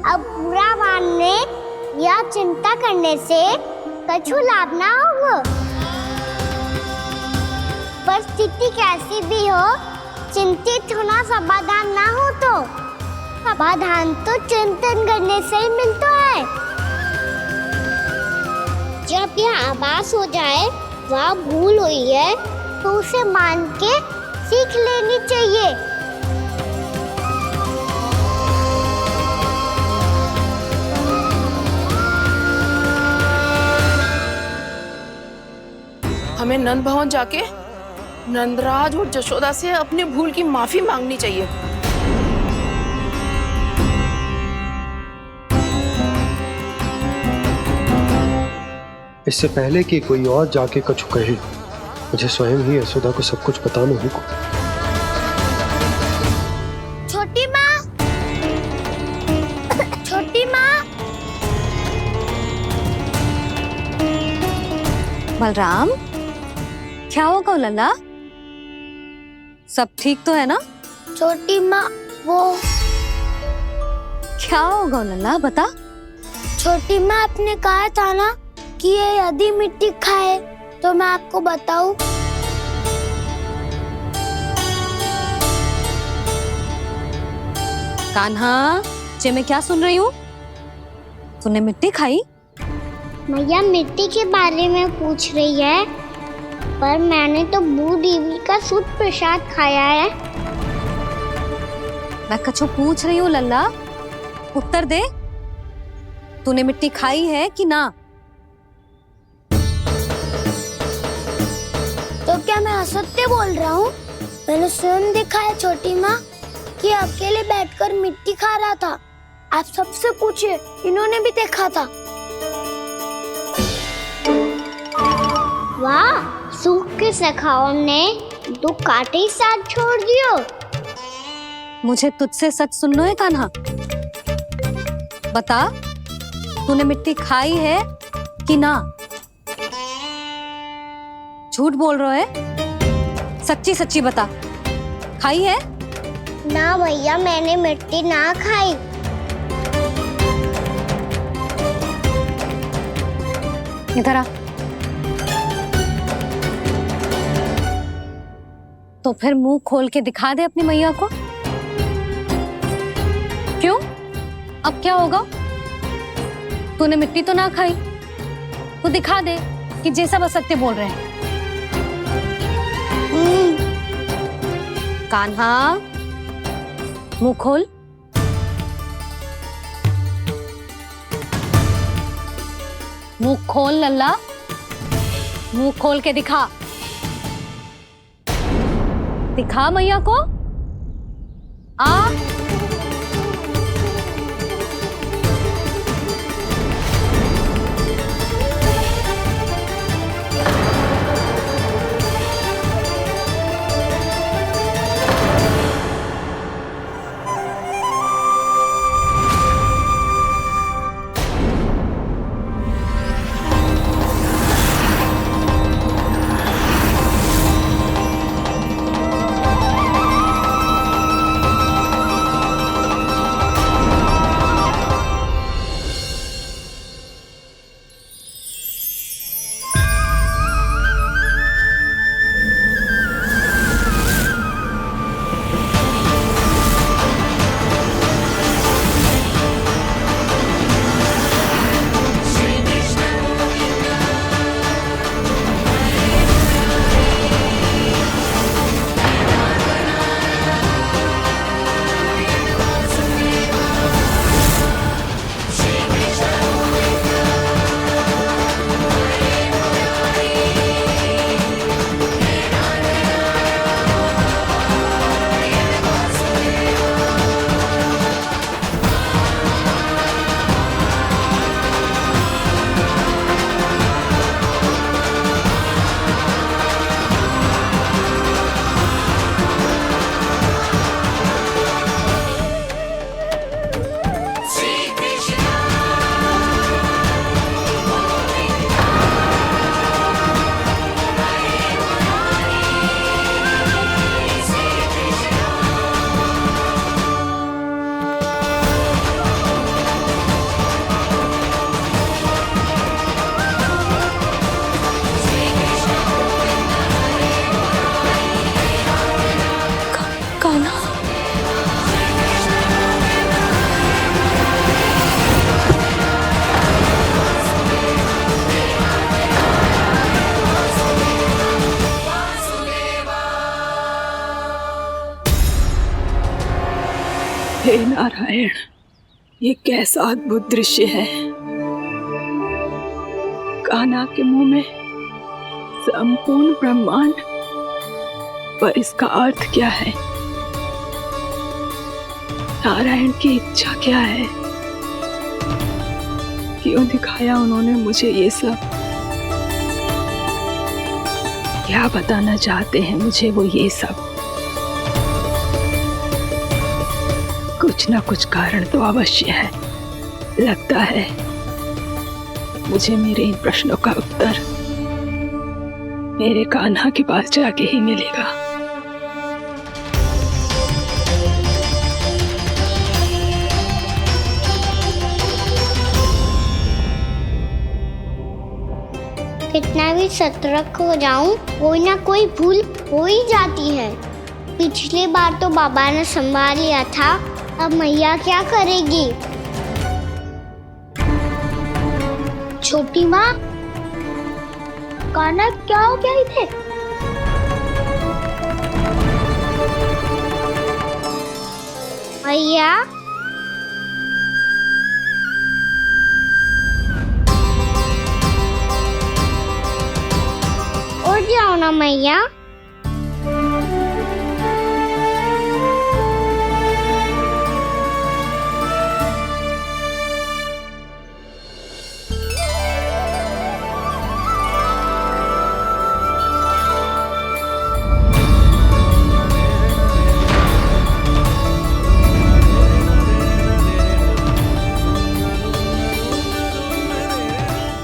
अब बुरा मानने या चिंता करने से कछु लाभ ना होगा। परिस्थिति कैसी भी हो, चिंतित होना समाधान ना हो तो समाधान तो चिंतन करने से ही मिलता है। जब यह आभास हो जाए वह भूल हुई है तो उसे मान के सीख लेनी चाहिए। हमें नंद भवन जाके नंदराज और जशोदा से अपनी भूल की माफी मांगनी चाहिए। इससे पहले कि कोई और जाके कछु कहे, मुझे स्वयं ही यशोदा को सब कुछ बताना होगा। छोटी माँ, छोटी माँ। बलराम, क्या होगा लल्ला? सब ठीक तो है ना? छोटी माँ, वो क्या होगा लल्ला, बता। छोटी माँ, आपने कहा था ना कि ये यदि मिट्टी खाए तो मैं आपको बताऊं। कान्हा, जे मैं क्या सुन रही हूँ? तूने मिट्टी खाई? मैया मिट्टी के बारे में पूछ रही है, पर मैंने तो भू देवी का शुद्ध प्रसाद खाया है। मैं कछु पूछ रही हूँ लल्ला, उत्तर दे। तूने मिट्टी खाई है कि ना? तो क्या मैं असत्य बोल रहा हूँ? मैंने स्वयं देखा है छोटी माँ कि अकेले बैठकर मिट्टी खा रहा था। आप सबसे पूछिए, इन्होंने भी देखा था। वाह, सूख के सखाओं ने दो कांटे ही साथ छोड़ दियो। मुझे तुझसे सच सुनना है कान्हा। बता, तूने मिट्टी खाई है कि ना? झूठ बोल रहा है, सच्ची सच्ची बता, खाई है? ना भैया, मैंने मिट्टी ना खाई। इधर आ। तो फिर मुंह खोल के दिखा दे अपनी मैया को। क्यों? अब क्या होगा? तूने मिट्टी तो ना खाई, तो दिखा दे कि जैसा बस सत्य बोल रहे हैं। कान्हा, मुंह खोल। मुंह खोल लल्ला, मुंह खोल के दिखा। दिखा मैया को। आ हे नारायण, ये कैसा अद्भुत दृश्य है। कान्हा के मुंह में संपूर्ण ब्रह्मांड, पर इसका अर्थ क्या है? नारायण की इच्छा क्या है? क्यों दिखाया उन्होंने मुझे ये सब? क्या बताना चाहते हैं मुझे वो ये सब? कुछ ना कुछ कारण तो अवश्य है। लगता है मुझे मेरे इन प्रश्नों का उत्तर मेरे कान्हा के पास जाके ही मिलेगा। कितना भी सतर्क हो जाऊं, कोई ना कोई भूल हो ही जाती है। पिछली बार तो बाबा ने संभाल लिया था, अब मैया क्या करेगी? छोटी माँ, कान्हा क्या हो गया इधर? मैया, उठ जाओ ना मैया।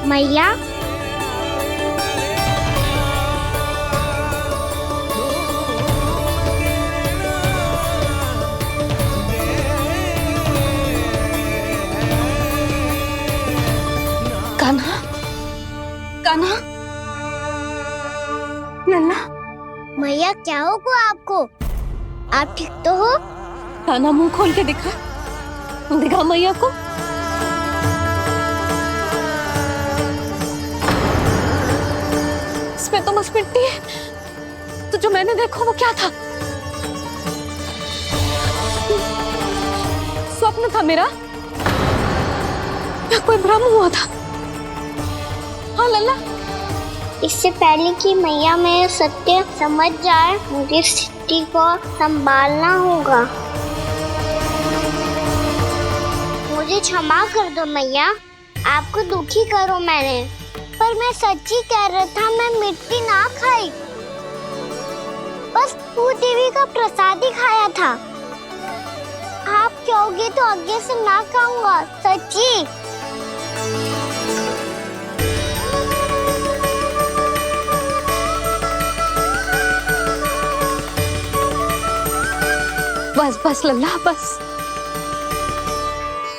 मैया, कान्हा, कान्हा, लल्ला। मैया क्या होगा आपको? आप ठीक तो हो? कान्हा, मुंह खोल के दिखा, दिखा मैया को। इसमें तो बस मिट्टी है, तो जो मैंने देखा वो क्या था? स्वप्न था मेरा या कोई भ्रम हुआ था? हाँ लल्ला, इससे पहले कि मैया मेरे सत्य समझ जाए, मुझे स्थिति को संभालना होगा। मुझे क्षमा कर दो मैया, आपको दुखी करो मैंने, पर मैं सच्ची कह रहा था, मैं मिट्टी ना खाई, बस भू देवी का प्रसाद ही खाया था। आप कहोगे तो आगे से ना खाऊंगा, सच्ची। बस बस लल्ला, बस।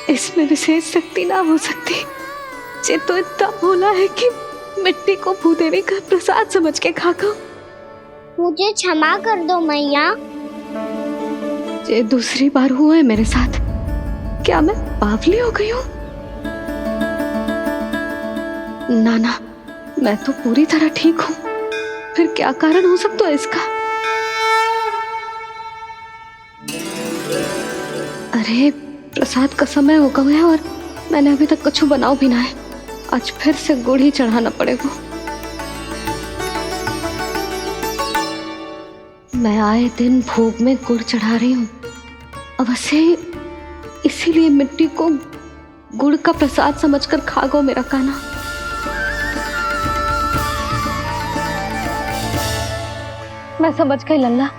इसमें विशेष शक्ति ना हो सकती। ये तो इतना भोला है कि मिट्टी को भूदेवी का प्रसाद समझ के खागा। मुझे क्षमा कर दो मैया। ये दूसरी बार हुआ है मेरे साथ। क्या मैं बावली हो गई हूँ? ना ना, मैं तो पूरी तरह ठीक हूँ। फिर क्या कारण हो सकता है इसका? अरे प्रसाद का समय हो गया है और मैंने अभी तक कुछ बनाओ भी ना है। आज फिर से गुड़ ही चढ़ाना पड़ेगा। मैं आए दिन भोग में गुड़ चढ़ा रही हूँ, अवश्य इसीलिए मिट्टी को गुड़ का प्रसाद समझकर खा गो मेरा कान्हा। मैं समझ गई लल्ला,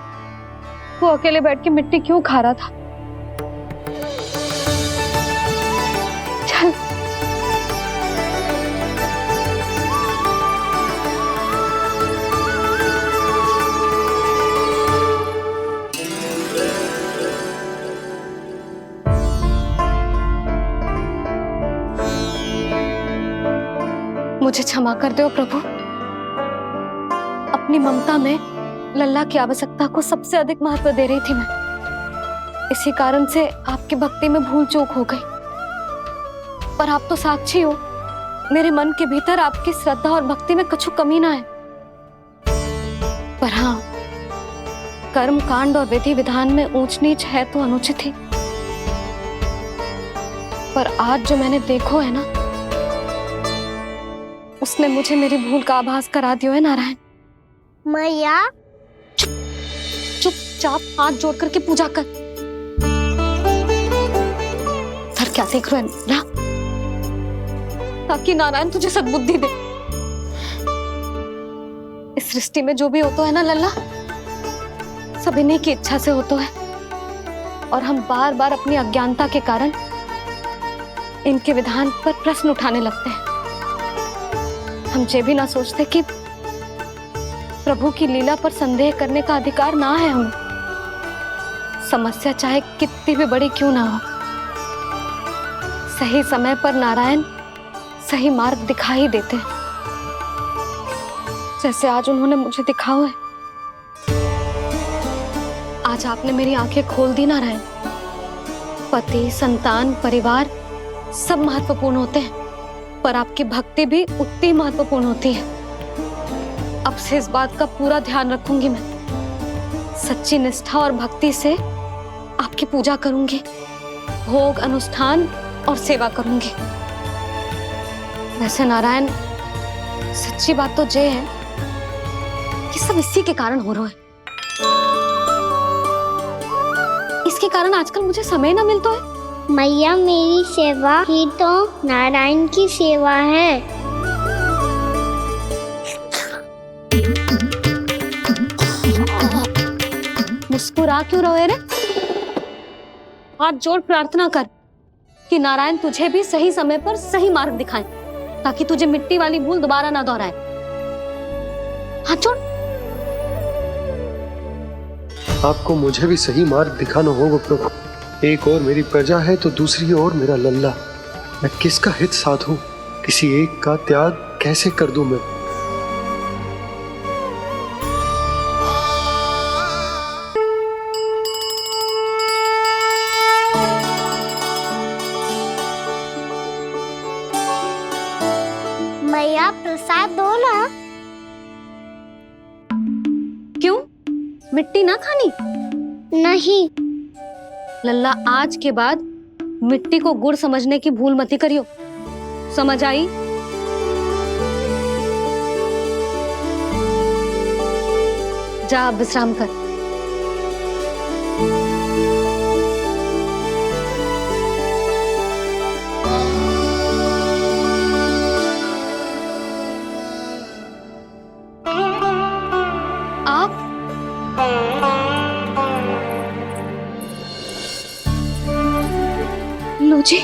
वो अकेले बैठ के मिट्टी क्यों खा रहा था। चल मुझे क्षमा कर दो प्रभु। अपनी ममता में लल्ला की आवश्यकता को सबसे अधिक महत्व दे रही थी मैं। इसी कारण से आपकी भक्ति में भूल चूक हो गई। पर आप तो साक्षी हो, मेरे मन के भीतर आपकी श्रद्धा और भक्ति में कुछ कमी ना है। पर हाँ, कर्म कांड और विधि विधान में ऊंच नीच है तो अनुचित ही। पर आज जो मैंने देखो है ना, उसने मुझे मेरी भूल का आभास करा दिया है नारायण। मैया चुपचाप हाथ जोड़ करके पूजा कर। सर क्या देख रहे हैं ना, ताकि नारायण तुझे सद्बुद्धि दे। इस सृष्टि में जो भी होता है ना लल्ला, सब इन्हीं की इच्छा से होता है, और हम बार बार अपनी अज्ञानता के कारण इनके विधान पर प्रश्न उठाने लगते हैं। हम ये भी ना सोचते कि प्रभु की लीला पर संदेह करने का अधिकार ना है हमें। समस्या चाहे कितनी भी बड़ी क्यों ना हो, सही समय पर नारायण सही मार्ग दिखा ही देते हैं, जैसे आज उन्होंने मुझे दिखाओ है। आज आपने मेरी आंखें खोल दी नारायण। पति, संतान, परिवार सब महत्वपूर्ण होते हैं, पर आपकी भक्ति भी उतनी महत्वपूर्ण होती है। अब से इस बात का पूरा ध्यान रखूंगी मैं। सच्ची निष्ठा और भक्ति से आपकी पूजा करूंगी, भोग, अनुष्ठान और सेवा करूंगी। वैसे नारायण, सच्ची बात तो ये है कि सब इसी के कारण हो रहा है। इसके कारण आजकल मुझे समय ना मिलता है। मैया, मेरी सेवा ही तो नारायण की सेवा है। मुस्कुरा क्यों रहे रे? हाथ जोड़ प्रार्थना कर कि नारायण तुझे भी सही समय पर सही मार्ग दिखाएं, ताकि तुझे मिट्टी वाली भूल दोबारा ना दोहराए। हाथ जोड़। आपको मुझे भी सही मार्ग दिखाना होगा प्रभु। एक और मेरी प्रजा है तो दूसरी ओर मेरा लल्ला। मैं किसका हित साधूं? किसी एक का त्याग कैसे कर दूं मैं? मैया, प्रसाद दो ना। क्यों? मिट्टी ना खानी? नहीं। लल्ला, आज के बाद मिट्टी को गुड़ समझने की भूल मती करियो। समझ आई? जा अब विश्राम कर। आप लो जी,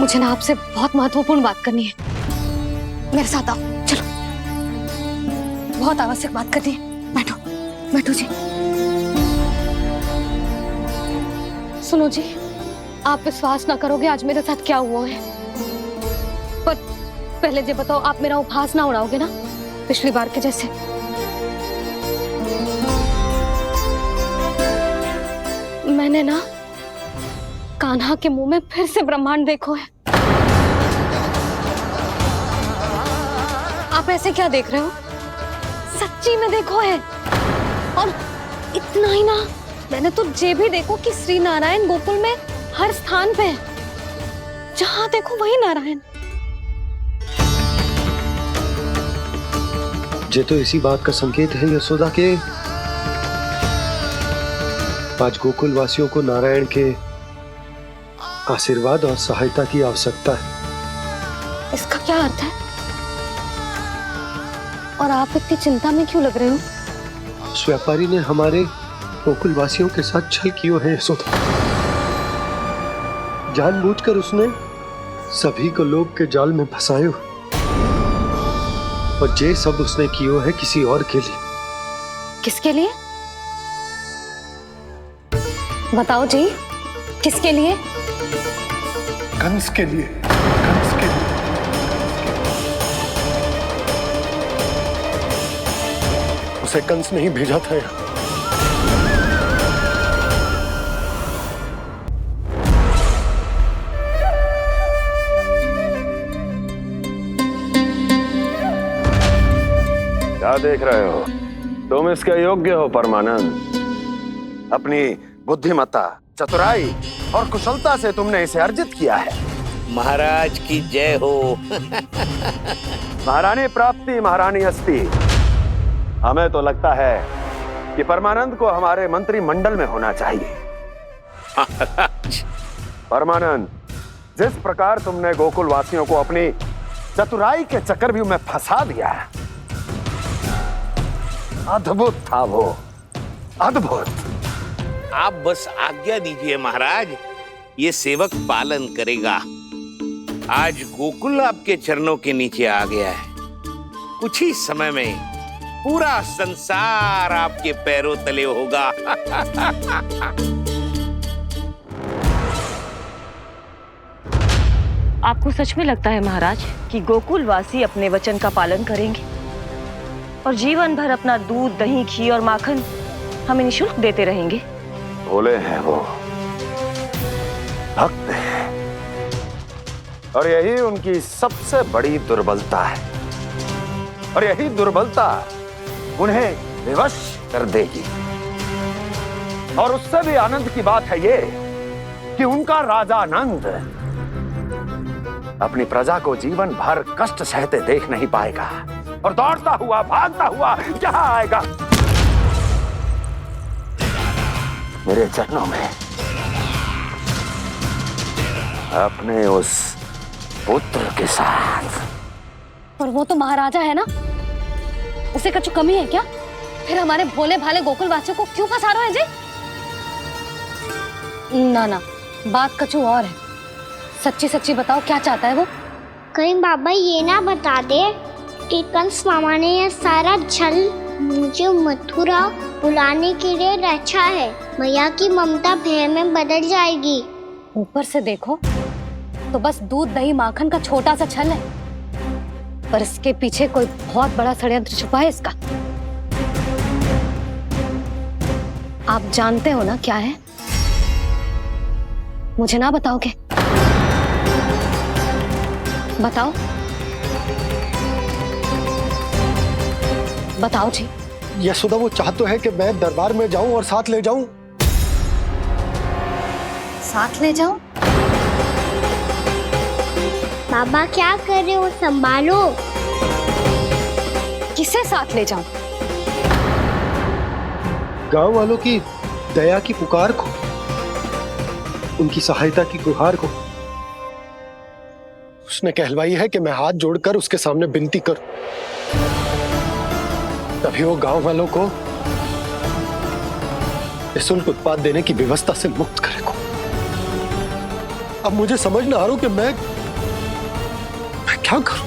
मुझे ना आपसे बहुत महत्वपूर्ण बात करनी है। मेरे साथ आओ, चलो। बहुत आवश्यक बात करनी है। बैठो, बैठो जी। सुनो जी, आप विश्वास ना करोगे आज मेरे साथ क्या हुआ है। पर पहले ये बताओ, आप मेरा उपहास ना उड़ाओगे ना, पिछली बार के जैसे? मैंने ना कान्हा के मुंह में फिर से ब्रह्मांड देखो है। आप ऐसे क्या देख रहे हो? सच्ची में देखो है। और इतना ही ना, मैंने तो ये भी देखो कि श्री नारायण गोकुल में हर स्थान पे है। जहां देखो वही नारायण। ये तो इसी बात का संकेत है यशोदा के आज गोकुल वासियों को नारायण के आशीर्वाद और सहायता की आवश्यकता है। इसका क्या अर्थ है? और आप इतनी चिंता में क्यों लग रहे हो? उस व्यापारी ने हमारे गोकुल वासियों के साथ छल किया है यशोदा। जानबूझकर उसने सभी को लोभ के जाल में फंसायो, और ये सब उसने किया है किसी और के लिए। किसके लिए? बताओ जी, किसके लिए? कंस के लिए। कंस के लिए। उसे कंस नहीं भेजा था यहाँ। क्या देख रहे हो? तुम इसके योग्य हो परमानंद। अपनी बुद्धिमत्ता चतुराई और कुशलता से तुमने इसे अर्जित किया है। महाराज की जय हो। महारानी प्राप्ति महारानी अस्ति। हमें तो लगता है कि परमानंद को हमारे मंत्रिमंडल में होना चाहिए। परमानंद, जिस प्रकार तुमने गोकुल वासियों को अपनी चतुराई के चक्रव्यूह में फंसा दिया, अद्भुत था वो, अद्भुत। आप बस आज्ञा दीजिए महाराज, ये सेवक पालन करेगा। आज गोकुल आपके चरणों के नीचे आ गया है। कुछ ही समय में पूरा संसार आपके पैरों तले होगा। आपको सच में लगता है महाराज कि गोकुलवासी अपने वचन का पालन करेंगे और जीवन भर अपना दूध, दही, घी और माखन हमें निःशुल्क देते रहेंगे? भोले हैं वो, भक्त हैं, और यही उनकी सबसे बड़ी दुर्बलता है। और यही दुर्बलता उन्हें विवश कर देगी। और उससे भी आनंद की बात है ये कि उनका राजा आनंद अपनी प्रजा को जीवन भर कष्ट सहते देख नहीं पाएगा और दौड़ता हुआ, भागता हुआ यहां आएगा मेरे चरणों में, अपने उस पुत्र के साथ। पर वो तो महाराजा है ना, उसे कछु कमी है क्या? फिर हमारे भोले भाले गोकुल वासियों को क्यों फंसा रहे हैं जी? ना ना, बात कछु और है। सच्ची सच्ची बताओ, क्या चाहता है वो? कहीं बाबा ये ना बता दे कि कंस मामा ने यह सारा छल मुझे मथुरा बुलाने के लिए रचा है। मैया की ममता भय में बदल जाएगी। ऊपर से देखो तो बस दूध, दही, माखन का छोटा सा छल है, पर इसके पीछे कोई बहुत बड़ा षड्यंत्र छुपा है इसका। आप जानते हो ना क्या है? मुझे ना बताओगे? बताओ बताओ जी। यशोदा, वो चाहते है कि मैं दरबार में जाऊं और साथ ले जाऊं। साथ ले जाऊं? बाबा क्या कर रहे हो, संभालो। किसे साथ ले जाऊं? गांव वालों की दया की पुकार को, उनकी सहायता की गुहार को। उसने कहलवाई है कि मैं हाथ जोड़कर उसके सामने विनती करूं, तभी वो गांव वालों को निःशुल्क उत्पाद देने की व्यवस्था से मुक्त करेगा। अब मुझे समझ ना आ रहा कि मैं क्या करूं।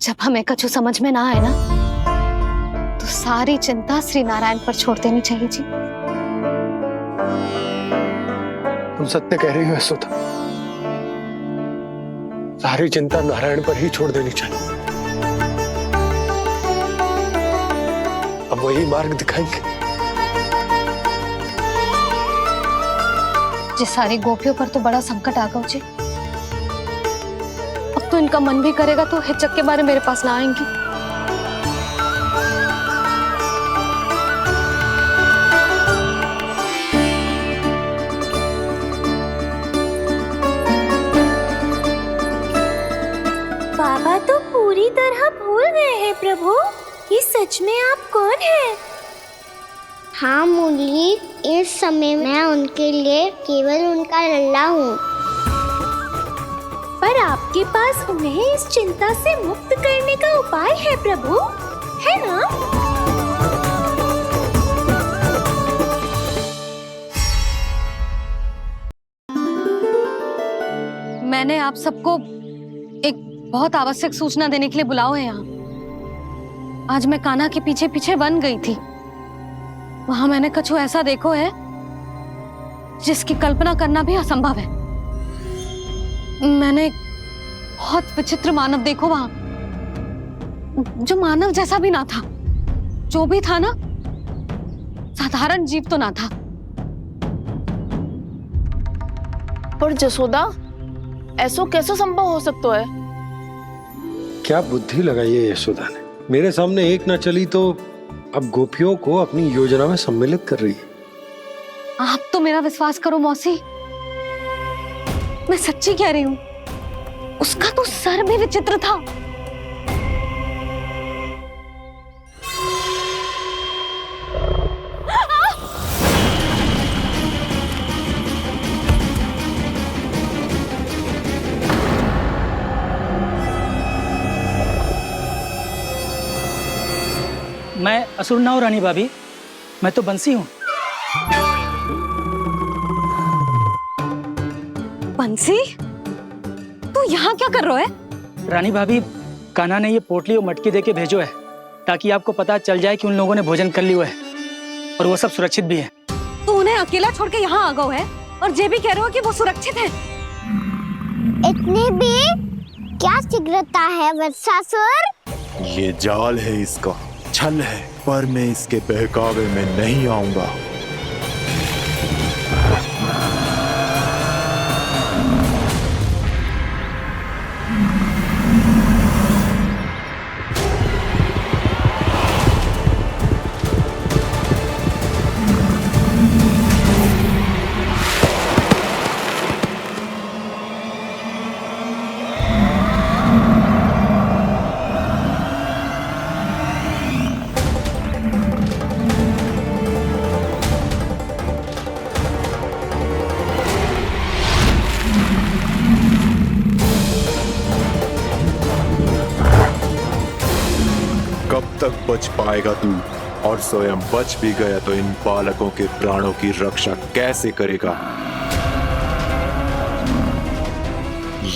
जब हमें कछु समझ में ना आए ना, तो सारी चिंता श्री नारायण पर छोड़ देनी चाहिए जी। तुम सत्य कह रही हो यशोदा, सारी चिंता नारायण पर ही छोड़ देनी चाहिए। अब वही मार्ग दिखाएंगे। जिस सारी गोपियों पर तो बड़ा संकट आ गया जी। अब तो इनका मन भी करेगा तो हिचक के बारे मेरे पास ना आएंगी। बाबा तो पूरी तरह भूल गए हैं प्रभु, ये सच में आप कौन हैं? हाँ मुरली, इस समय मैं उनके लिए केवल उनका लल्ला हूँ। पर आपके पास उन्हें इस चिंता से मुक्त करने का उपाय है प्रभु, है ना? मैंने आप सबको एक बहुत आवश्यक सूचना देने के लिए बुलाओ है यहाँ। आज मैं कान्हा के पीछे पीछे वन गई थी। वहां मैंने कछु ऐसा देखो है जिसकी कल्पना करना भी असंभव है। मैंने एक बहुत विचित्र मानव देखो वहां, जो मानव जैसा भी ना था। जो भी था ना, साधारण जीव तो ना था। पर जसोदा, ऐसो कैसे संभव हो सकता है? क्या बुद्धि लगाई है यशोदा ने। मेरे सामने एक ना चली तो अब गोपियों को अपनी योजना में सम्मिलित कर रही है। आप तो मेरा विश्वास करो मौसी, मैं सच्ची कह रही हूँ, उसका तो सर भी विचित्र था। मैं असुर ना हूं रानी भाभी, मैं तो बंसी हूँ। बंसी, तू यहाँ क्या कर रहा है? रानी भाभी, कान्हा ने ये पोटली और मटकी देके भेजो है ताकि आपको पता चल जाए कि उन लोगों ने भोजन कर लिया है और वो सब सुरक्षित भी है। तू उन्हें अकेला छोड़ के यहाँ आ गया है और ये भी कह रहे हो कि वो सुरक्षित है। इतनी भी क्या शीघ्रता है वत्सासुर? ये जाल है, इसका छल है, पर मैं इसके बहकावे में नहीं आऊंगा। कब तक बच पाएगा तू? और स्वयं बच भी गया तो इन बालकों के प्राणों की रक्षा कैसे करेगा?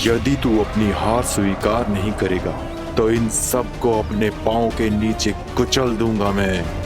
यदि तू अपनी हार स्वीकार नहीं करेगा तो इन सबको अपने पांव के नीचे कुचल दूंगा मैं।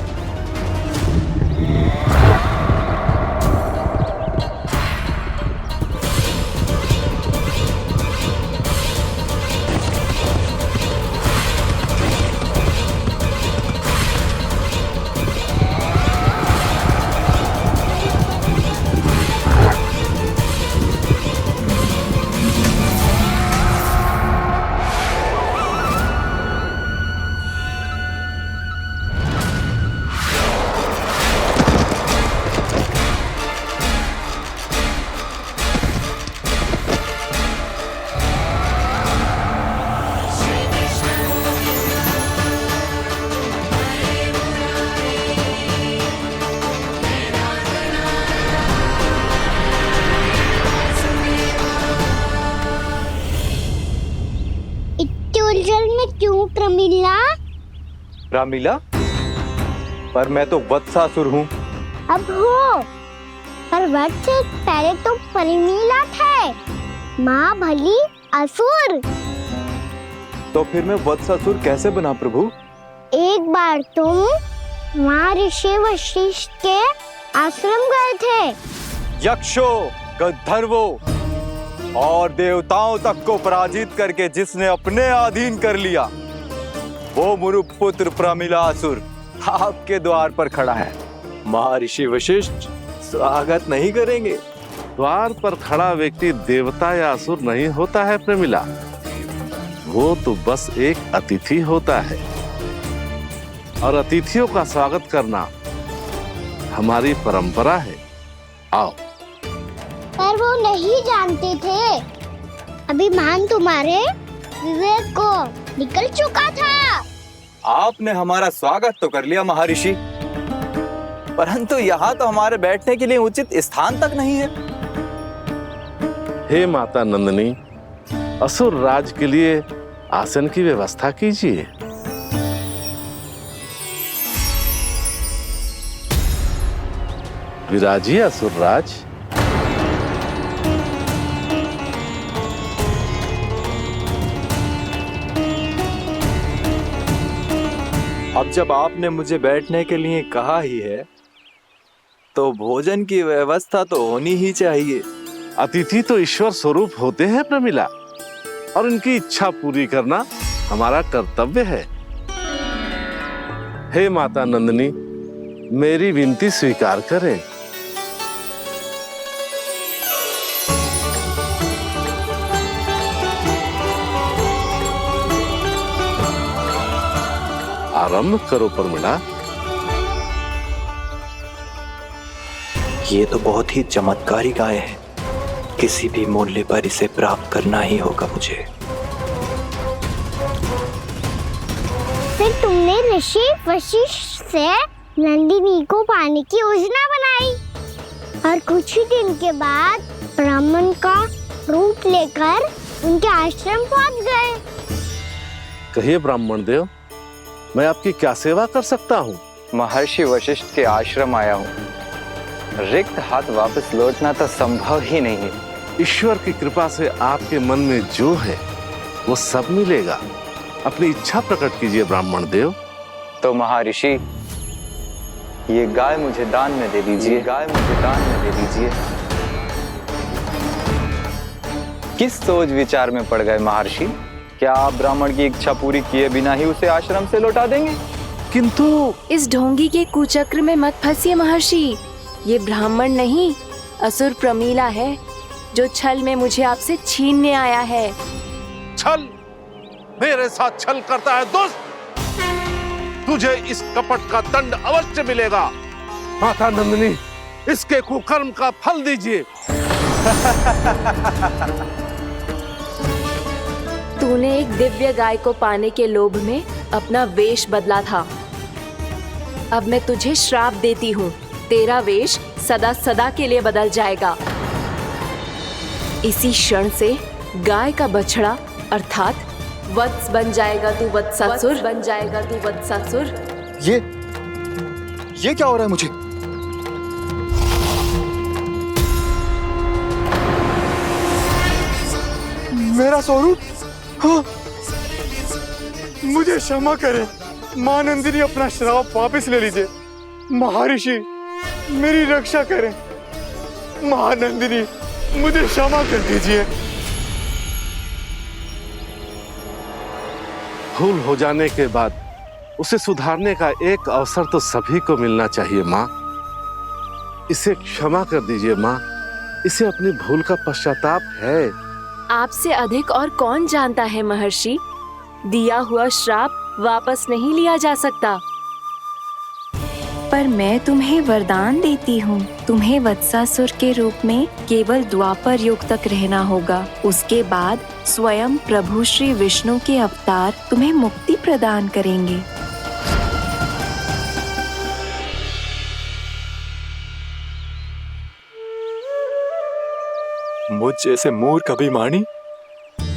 उलझन में क्यों प्रमिला? रामीला, पर मैं तो वत्सासुर हूँ। अब हो, पर वत्स से पहले तो प्रमिला थे, माँ भली असुर। तो फिर मैं वत्सासुर कैसे बना प्रभु? एक बार तुम वहाँ ऋषि वशिष्ठ के आश्रम गए थे। यक्षो, गंधर्वों और देवताओं तक को पराजित करके जिसने अपने अधीन कर लिया, वो मुरुपुत्र प्रमिलासुर आपके द्वार पर खड़ा है। महर्षि वशिष्ठ स्वागत नहीं करेंगे? द्वार पर खड़ा व्यक्ति देवता या असुर नहीं होता है प्रमिला, वो तो बस एक अतिथि होता है और अतिथियों का स्वागत करना हमारी परंपरा है। आओ। पर वो नहीं जानते थे, अभिमान तुम्हारे विवेक को निकल चुका था। आपने हमारा स्वागत तो कर लिया महर्षि, परंतु यहाँ तो हमारे बैठने के लिए उचित स्थान तक नहीं है। हे माता नंदिनी, असुर राज के लिए आसन की व्यवस्था कीजिए। विराजिए असुर राज। अब जब आपने मुझे बैठने के लिए कहा ही है, तो भोजन की व्यवस्था तो होनी ही चाहिए। अतिथि तो ईश्वर स्वरूप होते हैं प्रमिला, और उनकी इच्छा पूरी करना हमारा कर्तव्य है। हे माता नंदिनी, मेरी विनती स्वीकार करें। आरंभ करो प्रमिला। ये तो बहुत ही चमत्कारी गाय है, किसी भी मूल्य पर इसे प्राप्त करना ही होगा मुझे। फिर तुमने ऋषि वशिष्ठ से नंदिनी को पाने की योजना बनाई और कुछ ही दिन के बाद ब्राह्मण का रूप लेकर उनके आश्रम पहुंच गए। कहिए ब्राह्मण देव, मैं आपकी क्या सेवा कर सकता हूँ? महर्षि वशिष्ठ के आश्रम आया हूँ। रिक्त हाथ वापस लौटना तो संभव ही नहीं है। ईश्वर की कृपा से आपके मन में जो है वो सब मिलेगा। अपनी इच्छा प्रकट कीजिए ब्राह्मण देव। तो महर्षि, ये गाय मुझे दान में दे दीजिए। गाय मुझे दान में दे दीजिए। किस सोच विचार में पड़ गए महर्षि? क्या आप ब्राह्मण की इच्छा पूरी किए बिना ही उसे आश्रम से लौटा देंगे? किंतु इस ढोंगी के कुचक्र में मत फंसिए महर्षि। ये ब्राह्मण नहीं, असुर प्रमीला है, जो छल में मुझे आपसे छीनने आया है। छल? मेरे साथ छल करता है दुष्ट? तुझे इस कपट का दंड अवश्य मिलेगा। माता नंदिनी, इसके कुकर्म का फल दीजिए। तूने एक दिव्य गाय को पाने के लोभ में अपना वेश बदला था। अब मैं तुझे श्राप देती हूँ, तेरा वेश सदा सदा के लिए बदल जाएगा। इसी क्षण से गाय का बछड़ा अर्थात वत्स बन जाएगा तू वत्सासुर। बन जाएगा तू वत्सासुर। ये क्या हो रहा है मुझे? मेरा स्वरूप? हाँ। मुझे क्षमा करें मां नंदिनी, अपना श्राप वापस ले लीजिए। महर्षि, मेरी रक्षा करें। मां नंदिनी, मुझे क्षमा कर दीजिए। भूल हो जाने के बाद उसे सुधारने का एक अवसर तो सभी को मिलना चाहिए माँ। इसे क्षमा कर दीजिए माँ, इसे अपनी भूल का पश्चाताप है। आपसे अधिक और कौन जानता है महर्षि, दिया हुआ श्राप वापस नहीं लिया जा सकता। पर मैं तुम्हें वरदान देती हूँ, तुम्हें वत्सासुर के रूप में केवल द्वापर युग तक रहना होगा। उसके बाद स्वयं प्रभु श्री विष्णु के अवतार तुम्हें मुक्ति प्रदान करेंगे। मुझ जैसे मूर्ख अभिमानी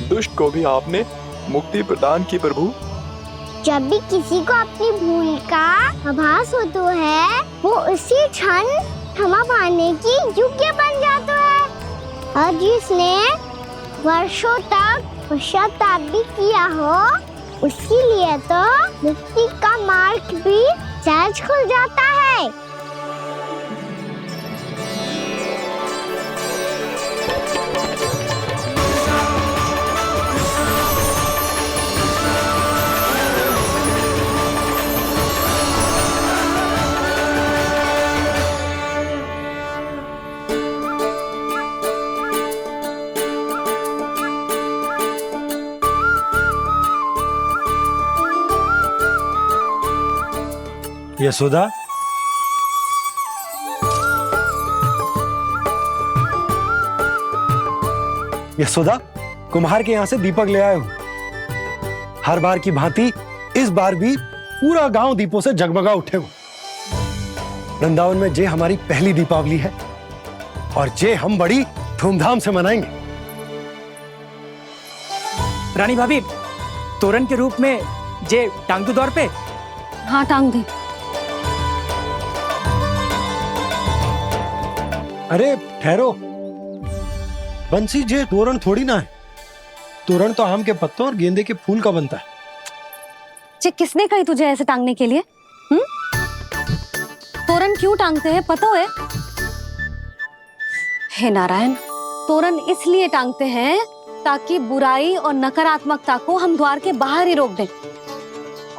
दुष्ट को भी आपने मुक्ति प्रदान की प्रभु। जब भी किसी को अपनी भूल का आभास होता है, वो उसी क्षण क्षमा पाने की योग्य बन जाता है। और जिसने वर्षों तक पश्चाताप भी किया हो, उसके लिए तो मुक्ति का मार्ग भी सहज खुल जाता है। यशोदा, यशोदा, कुम्हार के यहाँ से दीपक ले आया हूँ। हर बार की भांति इस बार भी पूरा गांव दीपों से जगमगा उठे हो। वृंदावन में जे हमारी पहली दीपावली है और जे हम बड़ी धूमधाम से मनाएंगे। रानी भाभी, तोरण के रूप में जे टांग दो दौर पे। हाँ, टांग दे। अरे ठहरो बंसी, जे तोरण थोड़ी ना है। तोरण तो आम के पत्तों और गेंदे के फूल का बनता है। जे किसने कही तुझे ऐसे टांगने के लिए? तोरण क्यों टांगते हैं पता है? हे नारायण, तोरण इसलिए टांगते हैं ताकि बुराई और नकारात्मकता को हम द्वार के बाहर ही रोक दें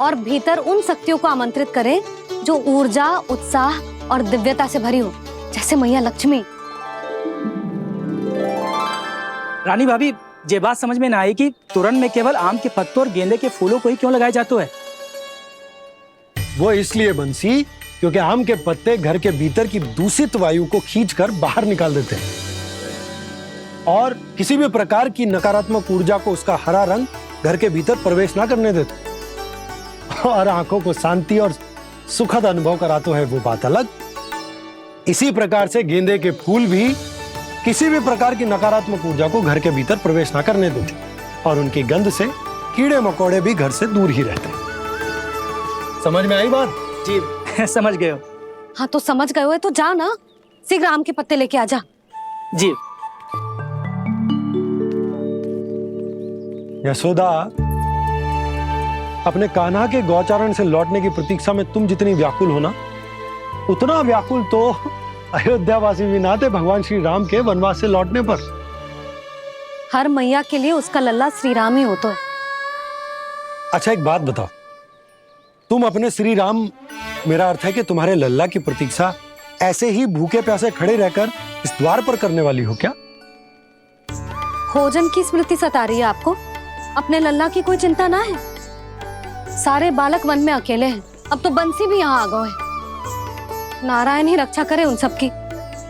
और भीतर उन शक्तियों को आमंत्रित करें जो ऊर्जा, उत्साह और दिव्यता से भरी हो, जैसे मैया लक्ष्मी। रानी भाभी, ये बात समझ में ना आई कि तोरण में केवल आम के पत्तों और गेंदे के फूलों को ही क्यों लगाया जाता है? वो इसलिए बंसी क्योंकि आम के पत्ते घर के भीतर की दूषित वायु को खींचकर बाहर निकाल देते हैं और किसी भी प्रकार की नकारात्मक ऊर्जा को उसका हरा रंग घर के भीतर प्रवेश ना करने देते और आंखों को शांति और सुखद अनुभव कराते है, वो बात अलग। इसी प्रकार से गेंदे के फूल भी किसी भी प्रकार की नकारात्मक ऊर्जा को घर के भीतर प्रवेश ना करने देते और उनकी गंध से कीड़े मकोड़े भी घर से दूर ही रहते हैं। समझ में आई बात? जी समझ गए हो। हाँ तो समझ गए हो तो जा ना, शीघ्र आम के पत्ते लेके आ जा। जी। यशोदा, अपने कान्हा के गौचारण से लौटने की प्रतीक्षा में तुम जितनी व्याकुल हो ना, उतना व्याकुल तो अयोध्यावासी भी ना थे भगवान श्री राम के वनवास से लौटने पर। हर मैया के लिए उसका लल्ला श्री राम ही होता है। अच्छा एक बात बताओ, तुम अपने श्री राम, मेरा अर्थ है कि तुम्हारे लल्ला की प्रतीक्षा ऐसे ही भूखे प्यासे खड़े रहकर इस द्वार पर करने वाली हो क्या? भोजन की स्मृति सता रही है आपको? अपने लल्ला की कोई चिंता ना है। सारे बालक वन में अकेले हैं, अब तो बंसी भी यहाँ आ गए हैं। नारायण ही रक्षा करे उन सबकी,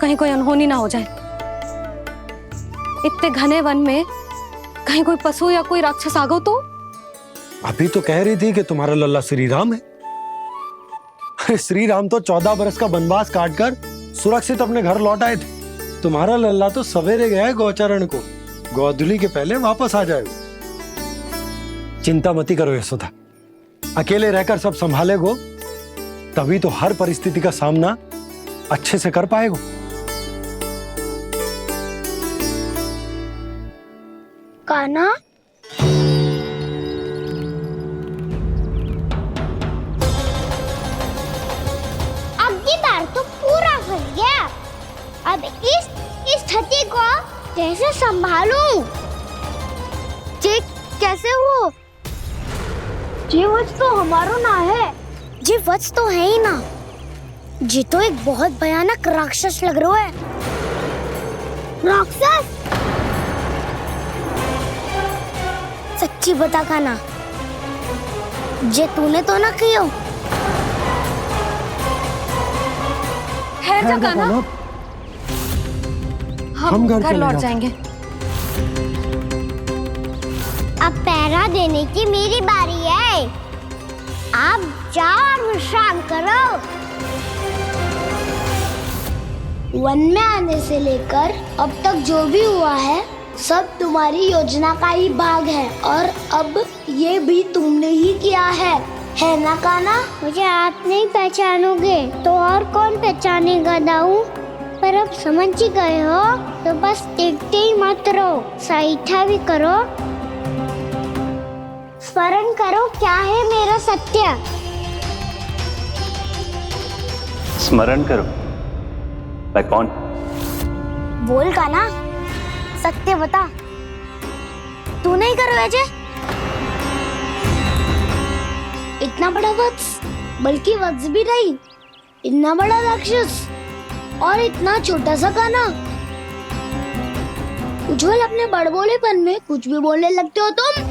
कहीं कोई अनहोनी ना हो जाए। इतने घने वन में कहीं कोई पशु या कोई राक्षस आ गो तो? अभी तो कह रही थी कि तुम्हारा लल्ला श्री राम है। अरे श्री राम तो 14 बरस का वनवास काटकर सुरक्षित अपने घर लौट आए थे। तुम्हारा लल्ला तो सवेरे गया है गौचरण को, गोधूली के पहले वापस आ जाएगा। चिंता मती करो यशोदा, अकेले रहकर सब संभालेगो तभी तो हर परिस्थिति का सामना अच्छे से कर पाएगो। कान्हा, अब की बार तो पूरा फंस गया। अब इस स्थिति को कैसे संभालूं? जी कैसे हो? जी वत्स तो हमारो ना है। जी वत्स तो है ही ना। जी तो एक बहुत भयानक राक्षस लग रहा है। राक्षस? सच्ची बता कान्हा, जे तूने तो ना कियो? है जा कान्हा, हम घर लौट जाएंगे। अब पहरा देने की मेरी बारी है। आप जाओ और विश्राम करो। वन में आने से लेकर अब तक जो भी हुआ है सब तुम्हारी योजना का ही भाग है और अब ये भी तुमने ही किया है ना कान्हा? मुझे आप नहीं पहचानोगे तो और कौन पहचानेगा दाऊ? पर अब समझ ही गए हो तो बस देखते ही मत रहो, सईठा भी करो। स्मरण करो क्या है मेरा सत्य। स्मरण करो? मैं कौन? बोल कान्हा, सत्य बता। तू नहीं करो अजय? इतना बड़ा वत्स, बल्कि वत्स भी नहीं, इतना बड़ा राक्षस और इतना छोटा सा कान्हा। उज्जवल अपने बड़बोलेपन में कुछ भी बोलने लगते हो तुम।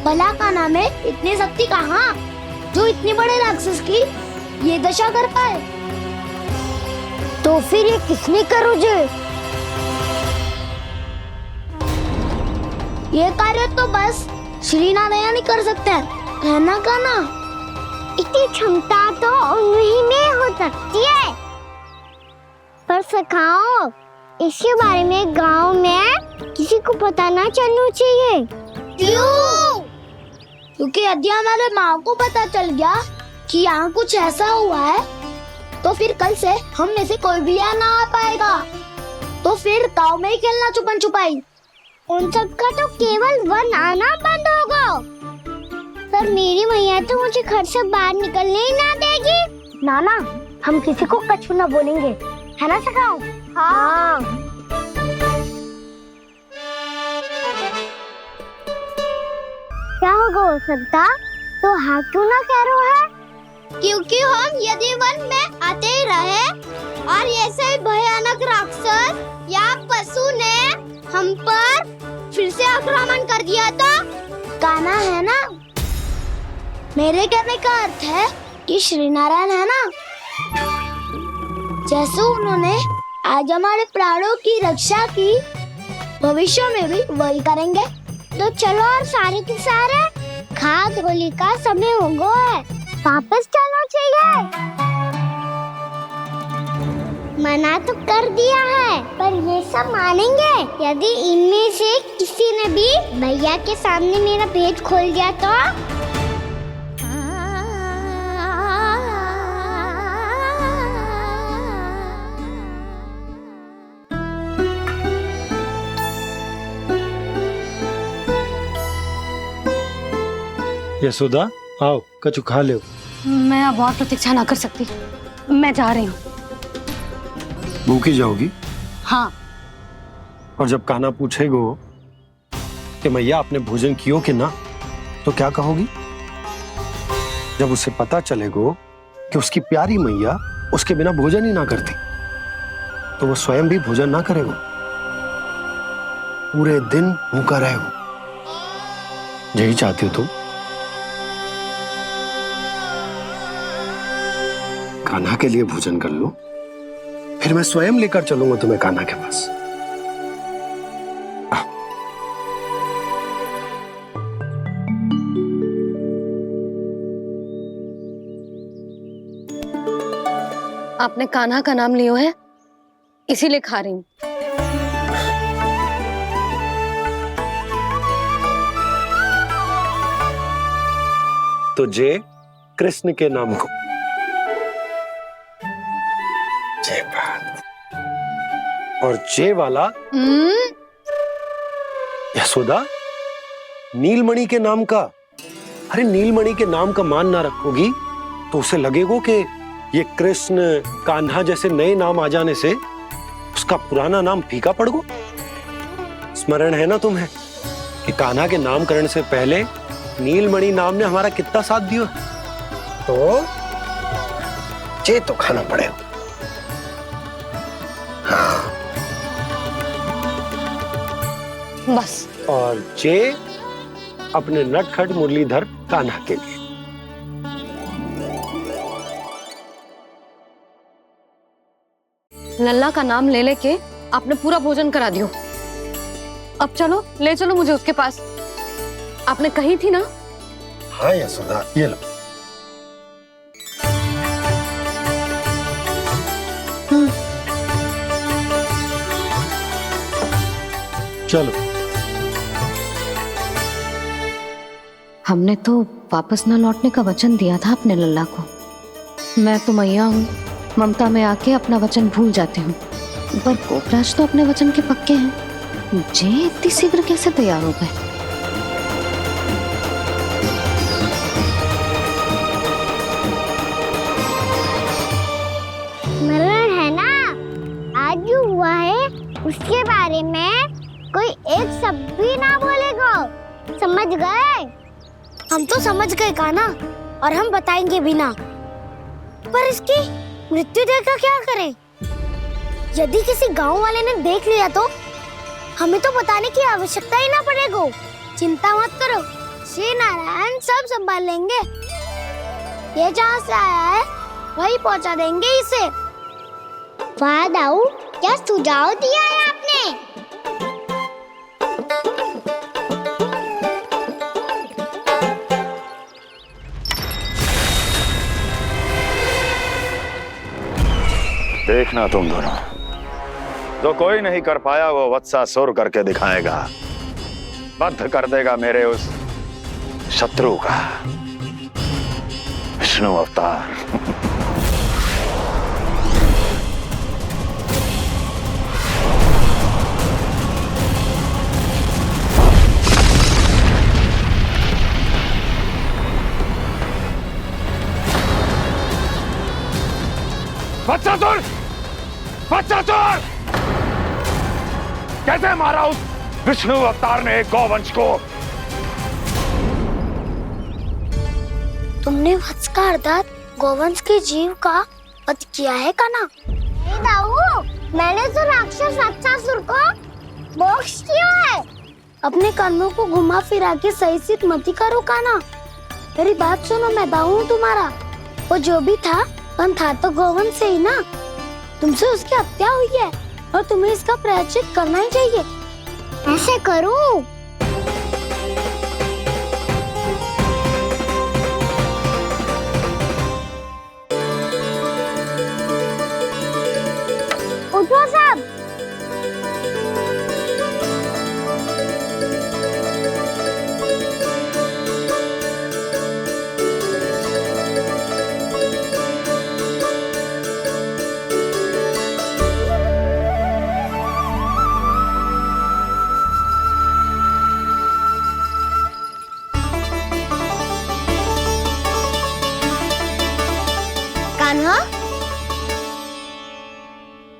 भला कान्हा में इतनी शक्ति कहाँ जो इतने बड़े राक्षस की ये दशा कर पाए? तो फिर ये किसने करो जे? ये कार्य तो बस श्री नारायण ही कर सकते हैं, है ना कान्हा? इतनी क्षमता तो उन्हीं में हो सकती है, पर सखाओ इसके बारे में गांव में किसी को पता ना चलना चाहिए। क्यों? क्योंकि यदि हमारे माँ को पता चल गया कि यहाँ कुछ ऐसा हुआ है तो फिर कल से हम में से कोई भी यहाँ ना आ पाएगा। तो फिर गांव में ही खेलना छुपन छुपाई। उन सब का तो केवल वन आना बंद होगा। पर मेरी मैया तो मुझे घर से बाहर निकलने ही ना देगी। नाना, हम किसी को कछु ना बोलेंगे, है ना सखाओ? हाँ। क्या होगा हो सकता? तो हाँ क्यों ना कह रहा है? क्योंकि हम यदि वन में आते ही रहे और ऐसे भयानक राक्षस या पशु ने हम पर फिर से आक्रमण कर दिया तो कान्हा, है ना? मेरे कहने का अर्थ है कि श्री नारायण है ना, जैसे उन्होंने आज हमारे प्राणों की रक्षा की, भविष्य में भी वही करेंगे। तो चलो और सारे के सारे खाद होली का समय हो गया है, वापस चलना चाहिए। मना तो कर दिया है, पर ये सब मानेंगे यदि इनमें से किसी ने भी भैया के सामने मेरा पेट खोल दिया तो? यशोदा आओ, कछु खा ले। मैं अब और प्रतीक्षा ना कर सकती, मैं जा रही हूँ। भूखी जाओगी? हाँ। और जब कान्हा पूछेगो कि मैया आपने भोजन कियो कि ना, तो क्या कहोगी? जब उसे पता चलेगो कि उसकी प्यारी मैया उसके बिना भोजन ही ना करती, तो वो स्वयं भी भोजन ना करेगो, पूरे दिन भूखा रहेगो। यही चाहती हो तुम? कान्हा के लिए भोजन कर लो, फिर मैं स्वयं लेकर चलूंगा तुम्हें कान्हा के पास। आपने कान्हा का नाम लियो है, इसीलिए खा रही हूँ। तो जय कृष्ण के नाम को। जय बात। और जय वाला यशोदा, नीलमणि के नाम का। अरे नीलमणि के नाम का मान ना रखोगी तो उसे लगेगा कि ये कृष्ण कान्हा जैसे नए नाम आ जाने से उसका पुराना नाम फीका पड़ गो। स्मरण है ना तुम्हें कि कान्हा के नामकरण से पहले नीलमणि नाम ने हमारा कितना साथ दिया? तो जे तो खाना पड़ेगा। हाँ। बस। और जे अपने नटखट मुरलीधर कान्हा के लिए। लल्ला का नाम ले लेके आपने पूरा भोजन करा दियो। अब चलो, ले चलो मुझे उसके पास। आपने कही थी ना? हाँ यशोदा, ये लो। चलो। हमने तो वापस न लौटने का वचन दिया था अपने लल्ला को। मैं तो मैया हूँ, ममता में आके अपना वचन भूल जाती हूँ, पर गोपराज तो अपने वचन के पक्के हैं। जे इतनी शीघ्र कैसे तैयार हो गए? मरण है ना, आज जो हुआ है उसके बारे में कोई एक शब्द भी ना बोलेगा, समझ गए? हम तो समझ गए कान्हा, और हम बताएंगे भी ना। पर इसकी मृत्यु देखकर क्या करें? यदि किसी गांव वाले ने देख लिया तो हमें तो बताने की आवश्यकता ही ना पड़ेगा। चिंता मत करो, श्री नारायण सब संभाल लेंगे। ये जहाँ से आया है वही पहुँचा देंगे इसे। वाह दाऊ, क्या सुझाव दिया है आपने? देखना तुम दोनों, जो कोई नहीं कर पाया वो वत्सासुर करके दिखाएगा। बद्ध कर देगा मेरे उस शत्रु का विष्णु अवतार। वत्सासुर! वत्सासुर! कैसे मारा उस विष्णु अवतार ने गौवंश को? तुमने वत्स का अर्थात गौवंश के जीव का वध किया है कान्हा? नहीं दाऊ, मैंने तो राक्षस वत्सासुर को मोक्ष दिया है। अपने कर्मों को घुमा फिरा के सही सिद्ध मत करो कान्हा। मेरी बात सुनो, मैं दाऊ हूँ तुम्हारा। वो जो भी था पर था तो गोवंश से ही ना। तुमसे उसकी हत्या हुई है और तुम्हें इसका प्रायश्चित करना ही चाहिए। ऐसे करूं? उठो सब। कान्हा,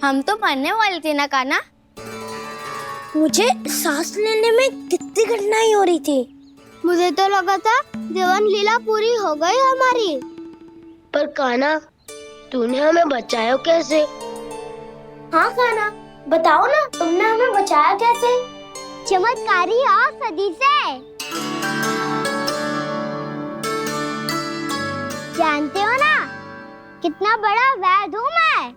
हम तो मरने वाले थे ना कान्हा। मुझे सांस लेने में कितनी कठिनाई हो रही थी। मुझे तो लगा था जीवन लीला पूरी हो गई हमारी। पर कान्हा, तूने हमें बचाया कैसे? हाँ कान्हा, बताओ ना, तुमने हमें बचाया कैसे? चमत्कारी औषधि से। जानते हो ना कितना बड़ा वैद्य हूँ मैं।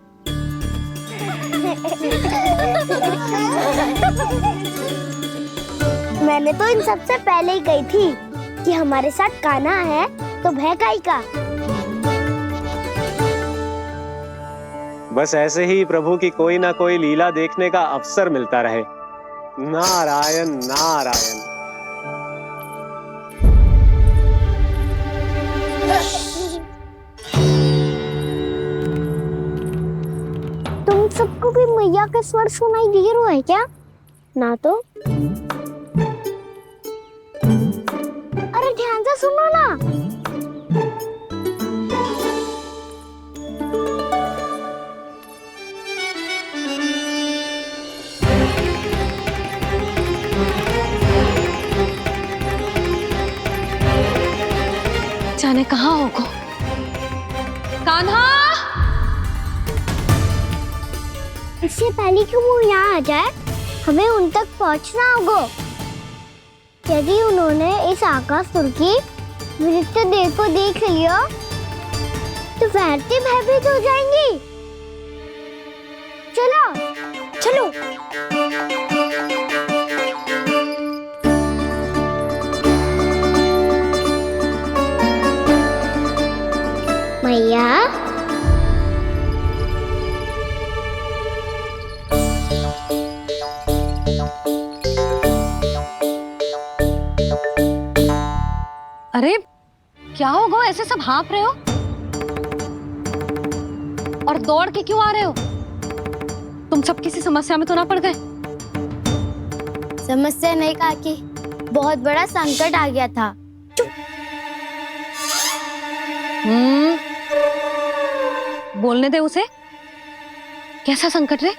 मैंने तो इन सबसे पहले ही कही थी कि हमारे साथ कान्हा है तो भय काई का। बस ऐसे ही प्रभु की कोई ना कोई लीला देखने का अवसर मिलता रहे। नारायण नारायण। तुम सबको भी मैया का स्वर सुनाई दे रहा है क्या? ना तो। अरे ध्यान से सुनो ना। जाने कहाँ होगा। कान्हा! इससे पहले कि वो यहाँ आ जाए, हमें उन तक पहुँचना होगा। यदि उन्होंने इस आकाशुर की नृत्य देह को देख लिया, तो वैरती भयभीत हो जाएंगी। चलो, चलो। मैया, अरे क्या हो गो, ऐसे सब हाँफ रहे हो और दौड़ के क्यों आ रहे हो? तुम सब किसी समस्या में तो ना पड़ गए? समस्या नहीं काकी, बहुत बड़ा संकट आ गया था। बोलने दे उसे। कैसा संकट रे?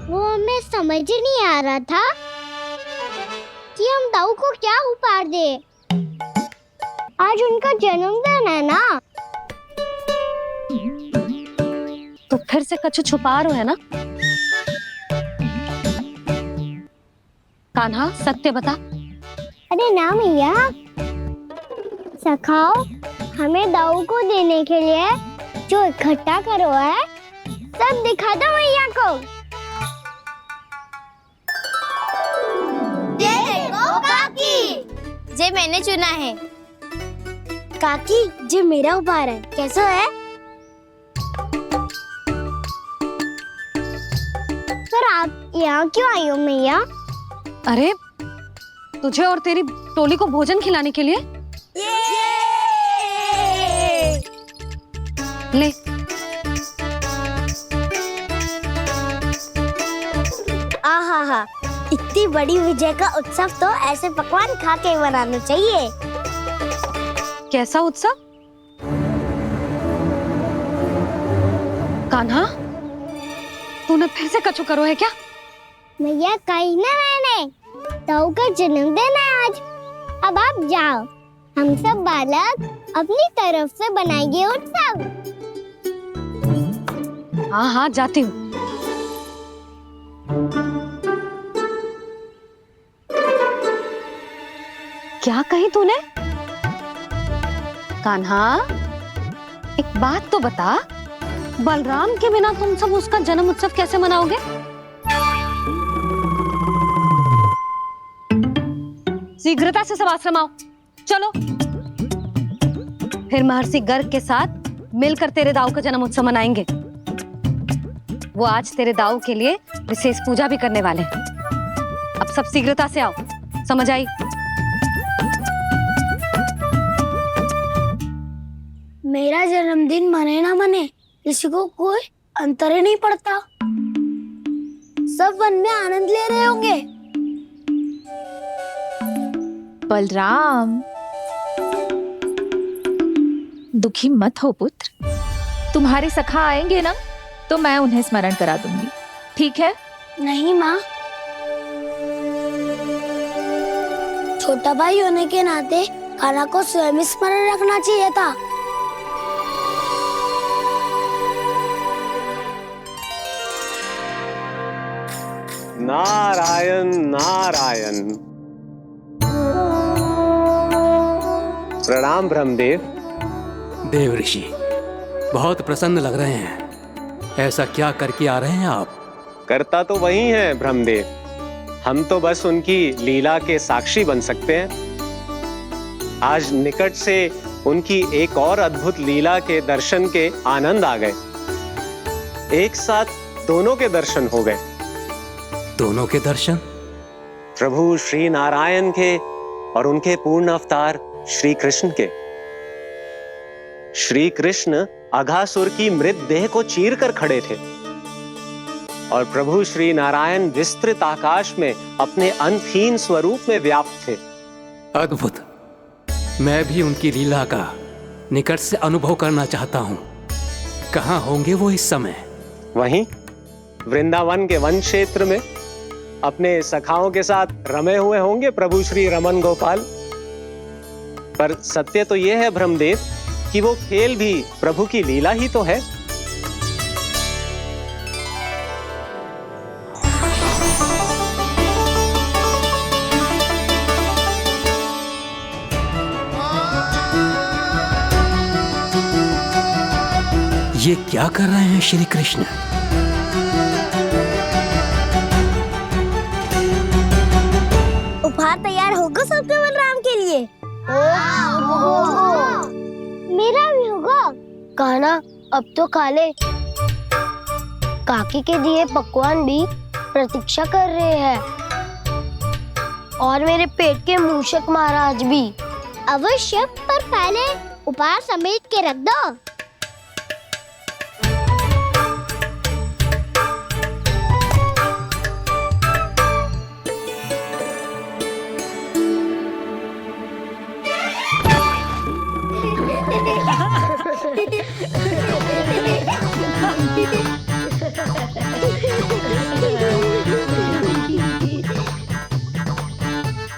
वो हमें समझ ही नहीं आ रहा था कि हम दाऊ को क्या उपहार दे। आज उनका जन्मदिन है ना। तो फिर से कछु छुपा रहे हो है ना? कान्हा, सत्य बता। अरे ना मैया, सखाओ, हमें दाऊ को देने के लिए जो इकट्ठा करो है, सब दिखा दो मैया को। ये देखो काकी, जे मैंने चुना है। काकी, जे मेरा उपहार है, कैसा है? पर आप यहाँ क्यों आई हो मैया? अरे तुझे और तेरी टोली को भोजन खिलाने के लिए। ले। आहा, इतनी बड़ी विजय का उत्सव तो ऐसे पकवान खा के मनाना चाहिए। कैसा उत्सव? कान्हा, तूने फिर से कछु करो है क्या? मैया, कहीं ना मैंने, दाऊ का जन्मदिन है आज। अब आप जाओ, हम सब बालक अपनी तरफ से बनाएंगे उत्सव। हाँ हाँ, जाती हूँ। क्या कही तूने? कान्हा, एक बात तो बता, बलराम के बिना तुम सब उसका जन्म उत्सव कैसे मनाओगे? शीघ्रता से सब आश्रम आओ, चलो। फिर महर्षि गर्ग के साथ मिलकर तेरे दाऊ का जन्म उत्सव मनाएंगे। वो आज तेरे दाऊ के लिए विशेष पूजा भी करने वाले हैं। अब सब शीघ्रता से आओ, समझ आई? मेरा जन्मदिन मने ना मने, किसी को कोई अंतर ही नहीं पड़ता। सब वन में आनंद ले रहे होंगे। बलराम, दुखी मत हो पुत्र। तुम्हारे सखा आएंगे ना, तो मैं उन्हें स्मरण करा दूंगी, ठीक है? नहीं माँ, छोटा भाई होने के नाते कान्हा को स्वयं स्मरण रखना चाहिए था। नारायण नारायण। प्रणाम ब्रह्मदेव। देव ऋषि, बहुत प्रसन्न लग रहे हैं। ऐसा क्या करके आ रहे हैं आप? करता तो वही है ब्रह्मदेव, हम तो बस उनकी लीला के साक्षी बन सकते हैं। आज निकट से उनकी एक और अद्भुत लीला के दर्शन के आनंद आ गए। एक साथ दोनों के दर्शन हो गए। दोनों के दर्शन? प्रभु श्री नारायण के और उनके पूर्ण अवतार श्री कृष्ण के। श्री कृष्ण अघासुर की मृत देह को चीर कर खड़े थे और प्रभु श्री नारायण विस्तृत आकाश में अपने अंतहीन स्वरूप में व्याप्त थे। अद्भुत। मैं भी उनकी लीला का निकट से अनुभव करना चाहता हूँ। कहाँ होंगे वो इस समय? वहीं वृंदावन के वन क्षेत्र में अपने सखाओं के साथ रमे हुए होंगे प्रभु श्री रमन गोपाल। पर सत्य तो यह है ब्रह्मदेव कि वो खेल भी प्रभु की लीला ही तो है। ये क्या कर रहे हैं श्री कृष्ण? उपहार तैयार होगा सबके बलराम के लिए? मेरा भी होगा। कान्हा, अब तो खा ले। काकी के दिए पकवान भी प्रतीक्षा कर रहे हैं और मेरे पेट के मूषक महाराज भी। अवश्य, पर पहले उपहार समेट के रख दो।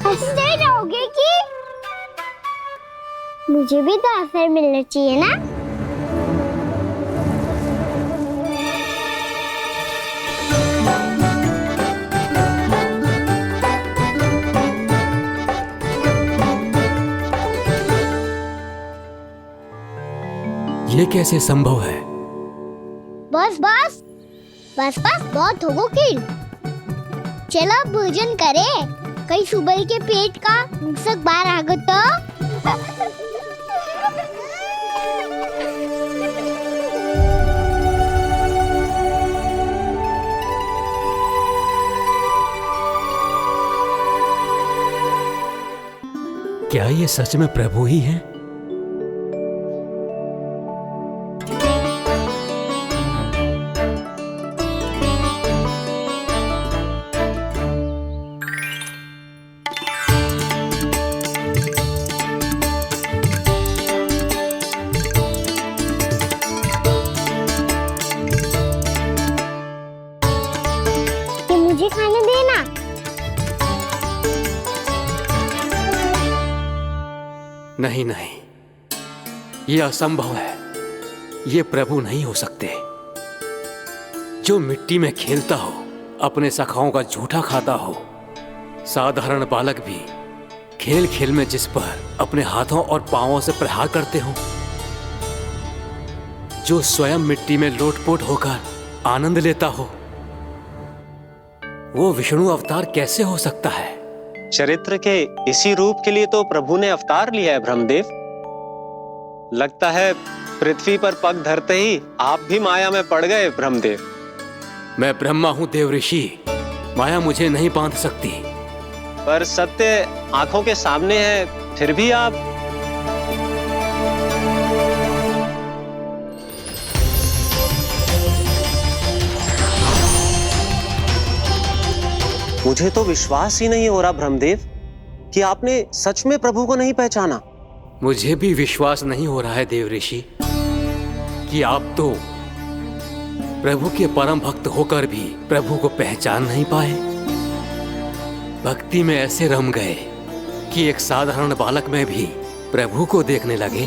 हंसते रहोगे कि? मुझे भी तो अवसर मिलना चाहिए ना। ये कैसे संभव है? बस बस बस बस बहुत होगो किल। चलो भोजन करे, कई सुबह के पेट का मूषक बाहर आ गया तो। क्या ये सच में प्रभु ही हैं? मुझे खाने देना। नहीं नहीं, ये असंभव है। ये प्रभु नहीं हो सकते। जो मिट्टी में खेलता हो, अपने सखाओं का झूठा खाता हो, साधारण बालक भी खेल खेल में जिस पर अपने हाथों और पांवों से प्रहार करते हो, जो स्वयं मिट्टी में लोटपोट होकर आनंद लेता हो, वो विष्णु अवतार कैसे हो सकता है? चरित्र के इसी रूप के लिए तो प्रभु ने अवतार लिया है ब्रह्मदेव। लगता है पृथ्वी पर पग धरते ही आप भी माया में पड़ गए ब्रह्मदेव। मैं ब्रह्मा हूं देव ऋषि, माया मुझे नहीं बांध सकती। पर सत्य आंखों के सामने है, फिर भी आप। मुझे तो विश्वास ही नहीं हो रहा ब्रह्मदेव कि आपने सच में प्रभु को नहीं पहचाना। मुझे भी विश्वास नहीं हो रहा है देव ऋषि कि आप तो प्रभु के परम भक्त होकर भी प्रभु को पहचान नहीं पाए। भक्ति में ऐसे रम गए कि एक साधारण बालक में भी प्रभु को देखने लगे।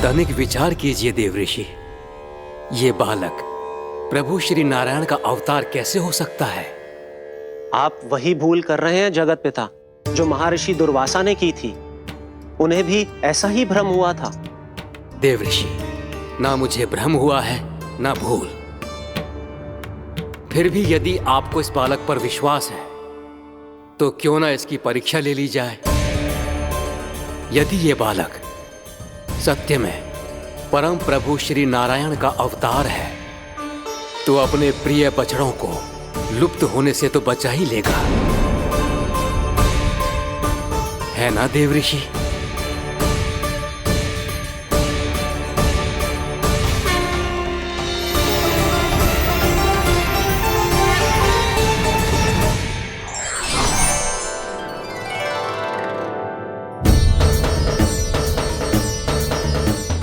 तनिक विचार कीजिए देव ऋषि, ये बालक प्रभु श्री नारायण का अवतार कैसे हो सकता है? आप वही भूल कर रहे हैं जगत पिता, जो महर्षि दुर्वासा ने की थी। उन्हें भी ऐसा ही भ्रम हुआ था। देव ऋषि, ना मुझे भ्रम हुआ है ना भूल। फिर भी यदि आपको इस बालक पर विश्वास है तो क्यों ना इसकी परीक्षा ले ली जाए। यदि ये बालक सत्य में परम प्रभु श्री नारायण का अवतार है तो अपने प्रिय बछड़ों को लुप्त होने से तो बचा ही लेगा, है ना देव ऋषि?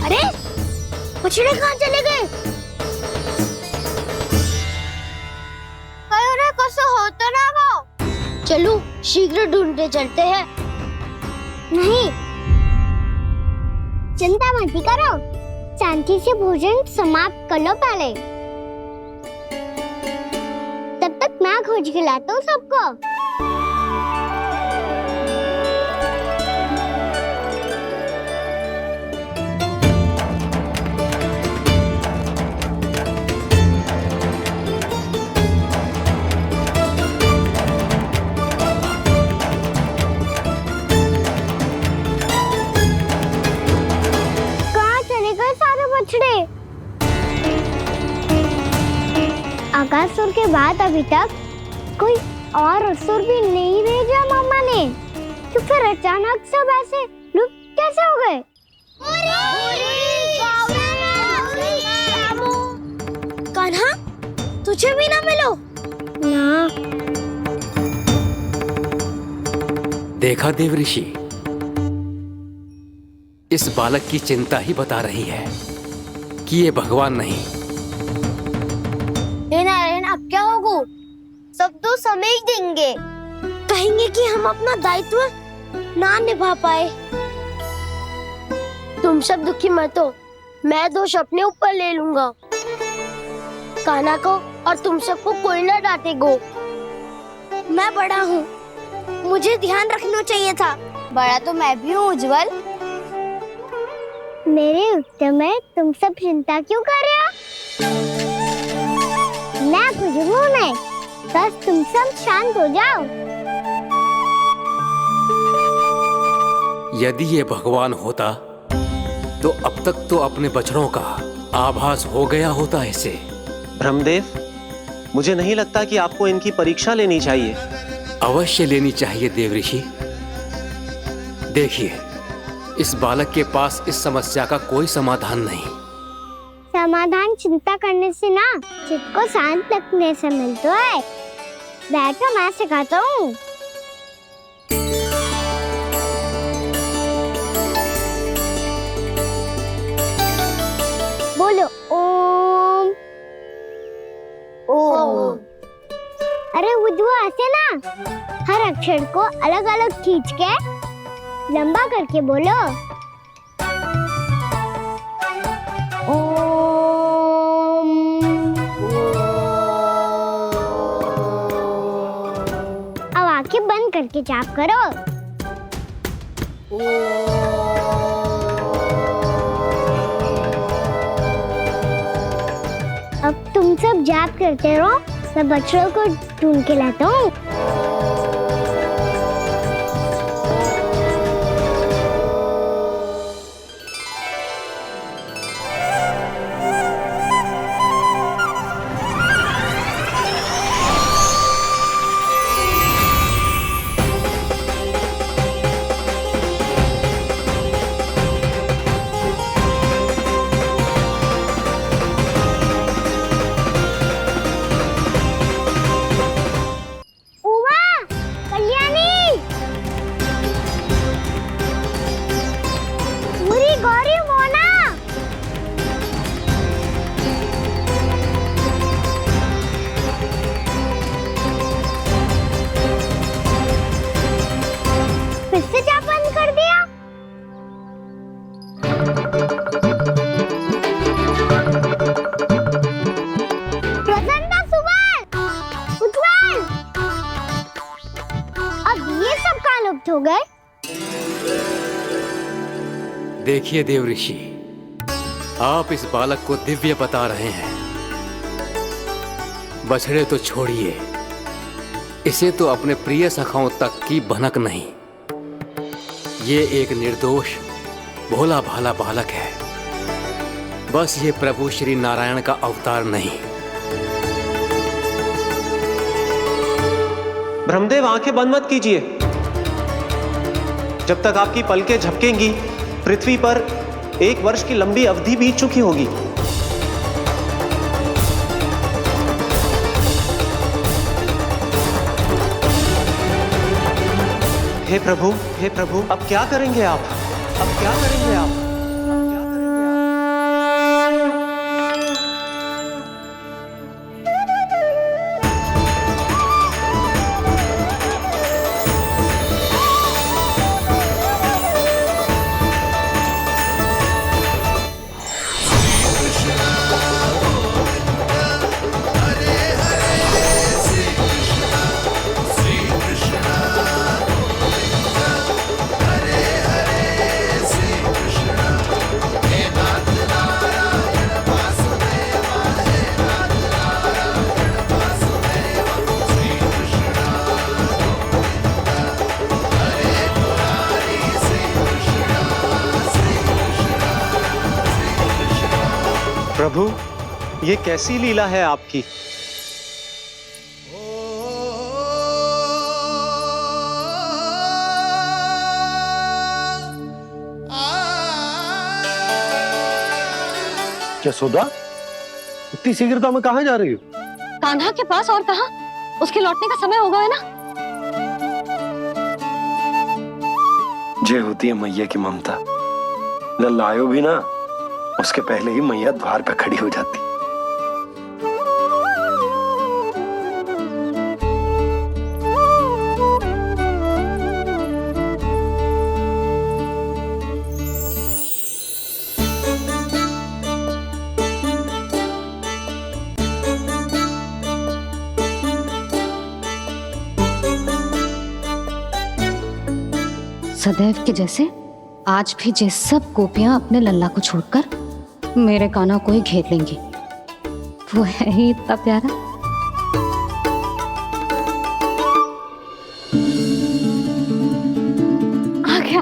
अरे बछड़े कहाँ चले गए? होता ना वो। चलो शीघ्र ढूंढते चलते हैं। नहीं, चिंता मत करो, शांति से भोजन समाप्त कर लो पहले। तब तक मैं खोज के लाता हूँ सबको। आकासुर के बाद अभी तक कोई और असुर भी नहीं भेजा मामा ने, तो फिर अचानक सब ऐसे लुप्त कैसे हो गए? कान्हा, तुझे भी ना मिलो ना। देखा देव ऋषि, इस बालक की चिंता ही बता रही है कि ये भगवान नहीं। नारायण, अब क्या होगा? सब तो समझ देंगे, कहेंगे कि हम अपना दायित्व ना निभा पाए। तुम सब दुखी मत हो, मैं दोष अपने ऊपर ले लूंगा। कान्हा को और तुम सबको कोई ना डांटेगा। मैं बड़ा हूँ, मुझे ध्यान रखना चाहिए था। बड़ा तो मैं भी हूँ उज्जवल। मेरे उत्तर में तुम सब चिंता क्यों कर रहे हो? मैं कुछ हूँ नहीं, बस तुम सब शांत हो जाओ। यदि ये भगवान होता तो अब तक तो अपने बछड़ों का आभास हो गया होता इसे। ब्रह्मदेव, मुझे नहीं लगता कि आपको इनकी परीक्षा लेनी चाहिए। अवश्य लेनी चाहिए देव ऋषि। देखिए, इस बालक के पास इस समस्या का कोई समाधान नहीं। समाधान चिंता करने से ना, चित्त को शांत रखने से मिलता है। बैठो, मैं सिखाता हूँ। बोलो ओम। ओम। अरे उद्वा, ऐसे ना हर अक्षर को अलग अलग खींच के लंबा करके बोलो। ओम। जाके जाप करो। अब तुम सब जाप करते रहो, मैं बच्चों को ढूंढ के लाता हूँ। हो गए। देखिए देव ऋषि, आप इस बालक को दिव्य बता रहे हैं। बछड़े तो छोड़िए, इसे तो अपने प्रिय सखाओं तक की भनक नहीं। ये एक निर्दोष भोला भाला बालक है, बस ये प्रभु श्री नारायण का अवतार नहीं। ब्रह्मदेव, आंखें बंद मत कीजिए। जब तक आपकी पलकें झपकेंगी, पृथ्वी पर 1 वर्ष की लंबी अवधि बीत चुकी होगी। हे प्रभु, अब क्या करेंगे आप? अब क्या करेंगे आप? प्रभु, ये कैसी लीला है आपकी? यशोदा, इतनी शीघ्रता में कहाँ जा रही हो? कान्हा के पास, और कहाँ? उसके लौटने का समय हो गया है ना। जे होती है मैया की ममता, लल्लायो भी ना, उसके पहले ही मैया द्वार पे खड़ी हो जाती। सदैव के जैसे आज भी जे सब गोपियां अपने लल्ला को छोड़कर मेरे कान्हा को ही घेर लेंगी। वो है ही इतना प्यारा। आ गया।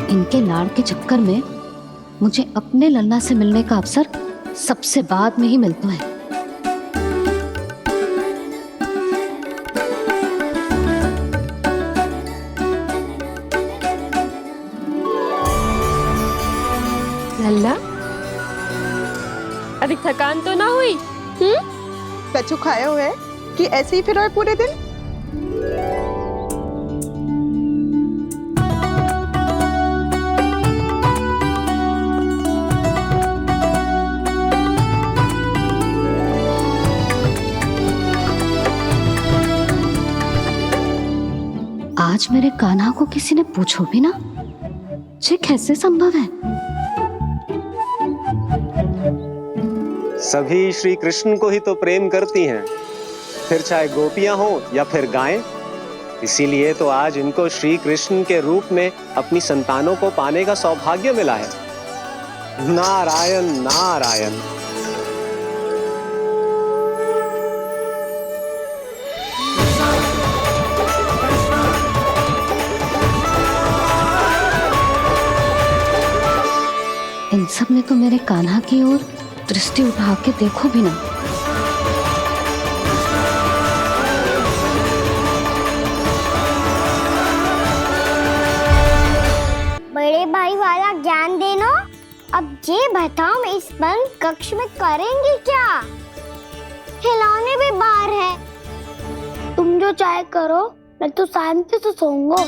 इनके लाड़ के चक्कर में मुझे अपने लल्ला से मिलने का अवसर सबसे बाद में ही मिलता है। लल्ला, अभी थकान तो ना हुई? कछु खाया हुआ है कि ऐसे ही फिर रहे पूरे दिन? आज मेरे कान्हा को किसी ने पूछो भी ना, ये कैसे संभव है? सभी श्री कृष्ण को ही तो प्रेम करती हैं, फिर चाहे गोपियां हो या फिर गायें। इसीलिए तो आज इनको श्री कृष्ण के रूप में अपनी संतानों को पाने का सौभाग्य मिला है। नारायण नारायण। इन सब ने तो मेरे कान्हा की ओर दृष्टि उठा के देखो भी ना। बड़े भाई वाला ज्ञान देनो। अब ये बताओ इस बंद कक्ष में करेंगे क्या? खिलौने भी बाहर है। तुम जो चाहे करो, मैं तो शांति से सोऊंगा।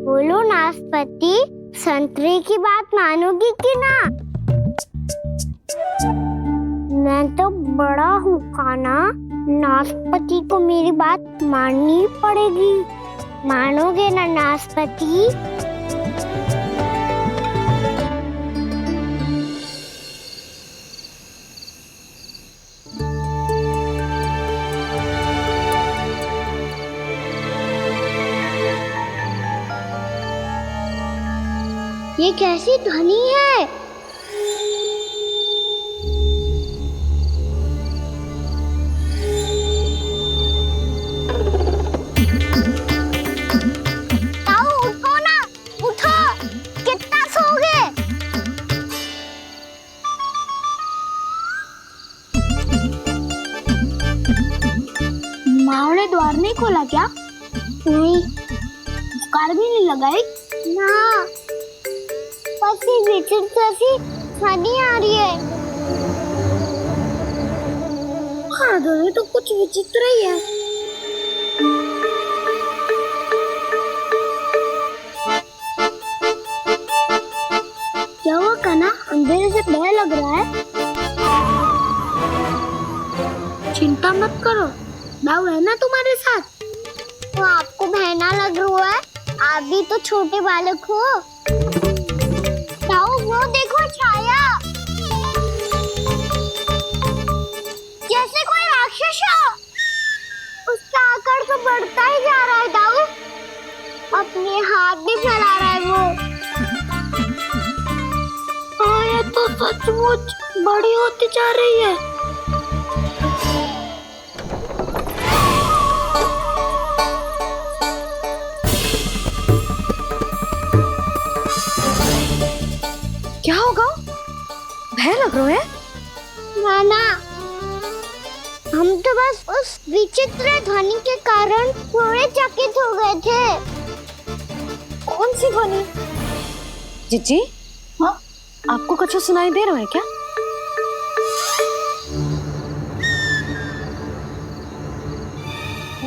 बोलो नाशपाती, संतरे की बात मानोगी कि ना? मैं तो बड़ा हूँ कान्हा, नाशपाती को मेरी बात माननी पड़ेगी। मानोगे ना नाशपाती? ये कैसी ध्वनि है? ताऊ उठो ना, उठो। कितना सोओगे? माँ ने द्वार नहीं खोला क्या? नहीं। कार भी नहीं लगाई? ना। विचित्र सी ध्वनि आ रही है। हाँ, ध्वनि तो कुछ विचित्र ही है। क्या हुआ कान्हा? अंधेरे से भय लग रहा है? चिंता मत करो, दाऊ है ना तुम्हारे साथ। तो आपको भय ना लग रहा है? आप भी तो छोटे बालक हो। वो देखो छाया, जैसे कोई राक्षस हो। उसका आकार तो बढ़ता ही जा रहा है दाऊ। अपने हाथ भी फैला रहा है वो। ये तो सचमुच बड़ी होती जा रही है। क्या होगा? भय लग रहा है? नाना, हम तो बस उस विचित्र ध्वनि के कारण थोड़े चकित हो गए थे। कौन सी ध्वनि? जीजी, हाँ, आपको कुछ सुनाई दे रहा है क्या?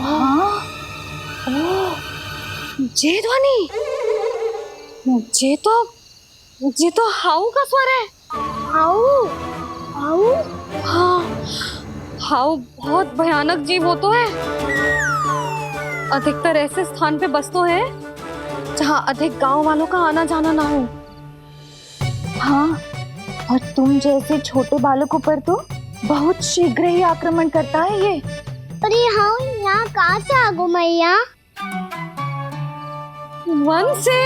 हाँ, ओह, ये ध्वनि, ये तो हाउ का स्वर है। हाउ? हाउ? हाँ, हाउ बहुत भयानक जीव हो तो है। अधिकतर ऐसे स्थान पे बसते हैं जहाँ अधिक गांव वालों का आना जाना ना हो। हाँ, और तुम जैसे छोटे बालकों पर तो बहुत शीघ्र ही आक्रमण करता है ये। अरे हाउ यहाँ कहाँ से आ गो मैया? वन से।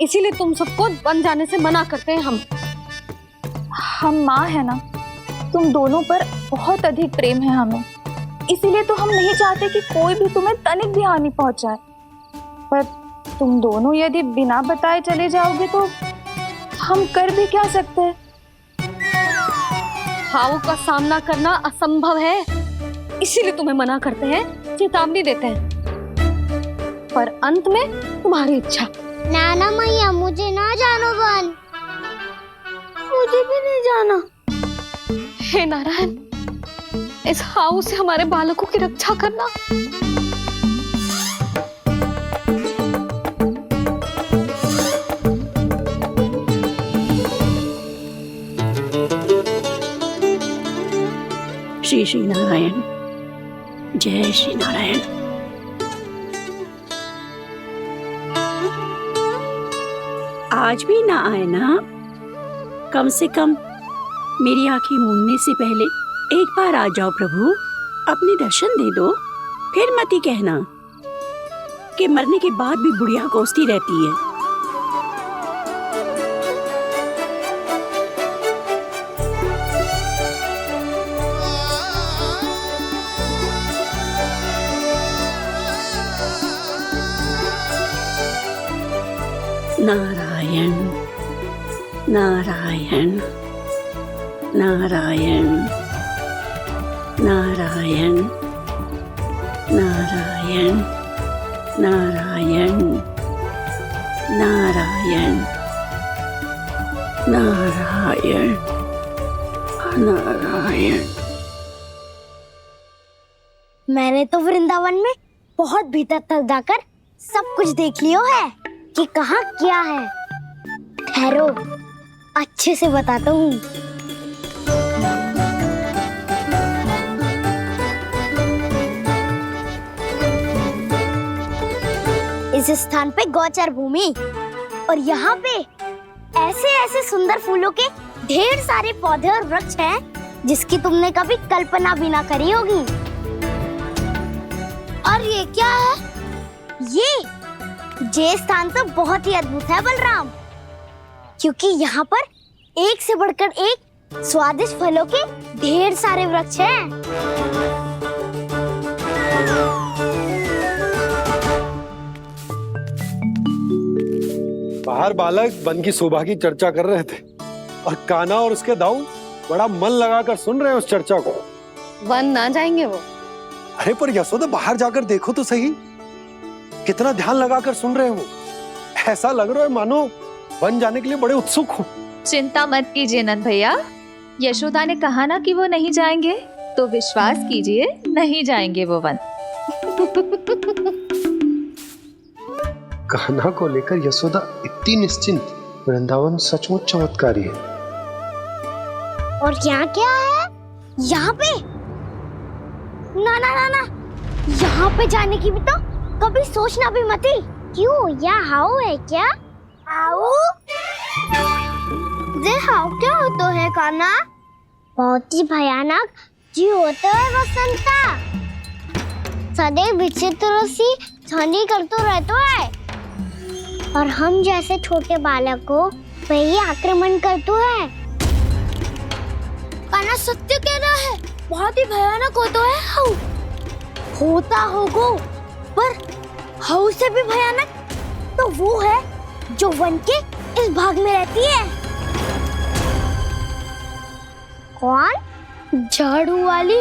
इसीलिए तुम सबको वन जाने से मना करते हैं हम माँ है ना, तुम दोनों पर बहुत अधिक प्रेम है हमें, इसीलिए तो हम नहीं चाहते कि कोई भी तुम्हें तनिक भी हानि पहुंचाए। पर तुम दोनों यदि बिना बताए चले जाओगे तो हम कर भी क्या सकते हैं? हाउ का सामना करना असंभव है, इसीलिए तुम्हें मना करते हैं, चेतावनी देते हैं। पर अंत में तुम्हारी इच्छा। नाना मैया मुझे ना जानो बन, मुझे भी नहीं जाना। हे नारायण, इस हाउ से हमारे बालकों की रक्षा करना। श्री श्री नारायण, जय श्री नारायण। आज भी ना आए ना? कम से कम मेरी आंखें मूंदने से पहले एक बार आ जाओ प्रभु, अपने दर्शन दे दो। फिर मत ही कहना कि मरने के बाद भी बुढ़िया कोसती रहती है। नारायण नारायण नारायण नारायण नारायण नारायण नारायण नारायण नारायण। मैंने तो वृंदावन में बहुत भीतर तक जाकर सब कुछ देख लियो है कि कहाँ क्या है। ठहरो, अच्छे से बताता हूँ। इस स्थान पे गौचर भूमि और यहाँ पे ऐसे ऐसे सुंदर फूलों के ढेर सारे पौधे और वृक्ष हैं जिसकी तुमने कभी कल्पना भी ना करी होगी। और ये क्या है? ये स्थान तो बहुत ही अद्भुत है बलराम, क्योंकि यहाँ पर एक से बढ़कर एक स्वादिष्ट फलों के ढेर सारे वृक्ष हैं। बाहर बालक वन की शोभा की चर्चा कर रहे थे और कान्हा और उसके दाऊ बड़ा मन लगाकर सुन रहे हैं उस चर्चा को। वन ना जाएंगे वो? अरे पर यशोदा, बाहर जाकर देखो तो सही, कितना ध्यान लगाकर सुन रहे हो। ऐसा लग रहा है मानो वन जाने के लिए बड़े उत्सुक हो। चिंता मत कीजिए नंद भैया, यशोदा ने कहा ना कि वो नहीं जाएंगे, तो विश्वास कीजिए नहीं जाएंगे वो वन। कान्हा को लेकर यशोदा इतनी निश्चिंत, वृंदावन सचमुच चमत्कारी है। और यहाँ क्या है? यहाँ पे ना ना ना ना, यहाँ पे जाने की भी तो कभी सोचना भी मत ही। क्यों, यहाँ हाउ है क्या? हाउ? ये हाउ क्या होता है कान्हा? बहुत ही भयानक जी होता है वसंता, सदैव विचित्र सी ध्वनि करते रहता है और हम जैसे छोटे बालक को वही आक्रमण करते हैं। कान्हा सत्य कह रहा है, बहुत ही भयानक होता है हाउ। होता होगा, पर हाउ से भी भयानक तो वो है जो वन के इस भाग में रहती है। कौन? झाड़ू वाली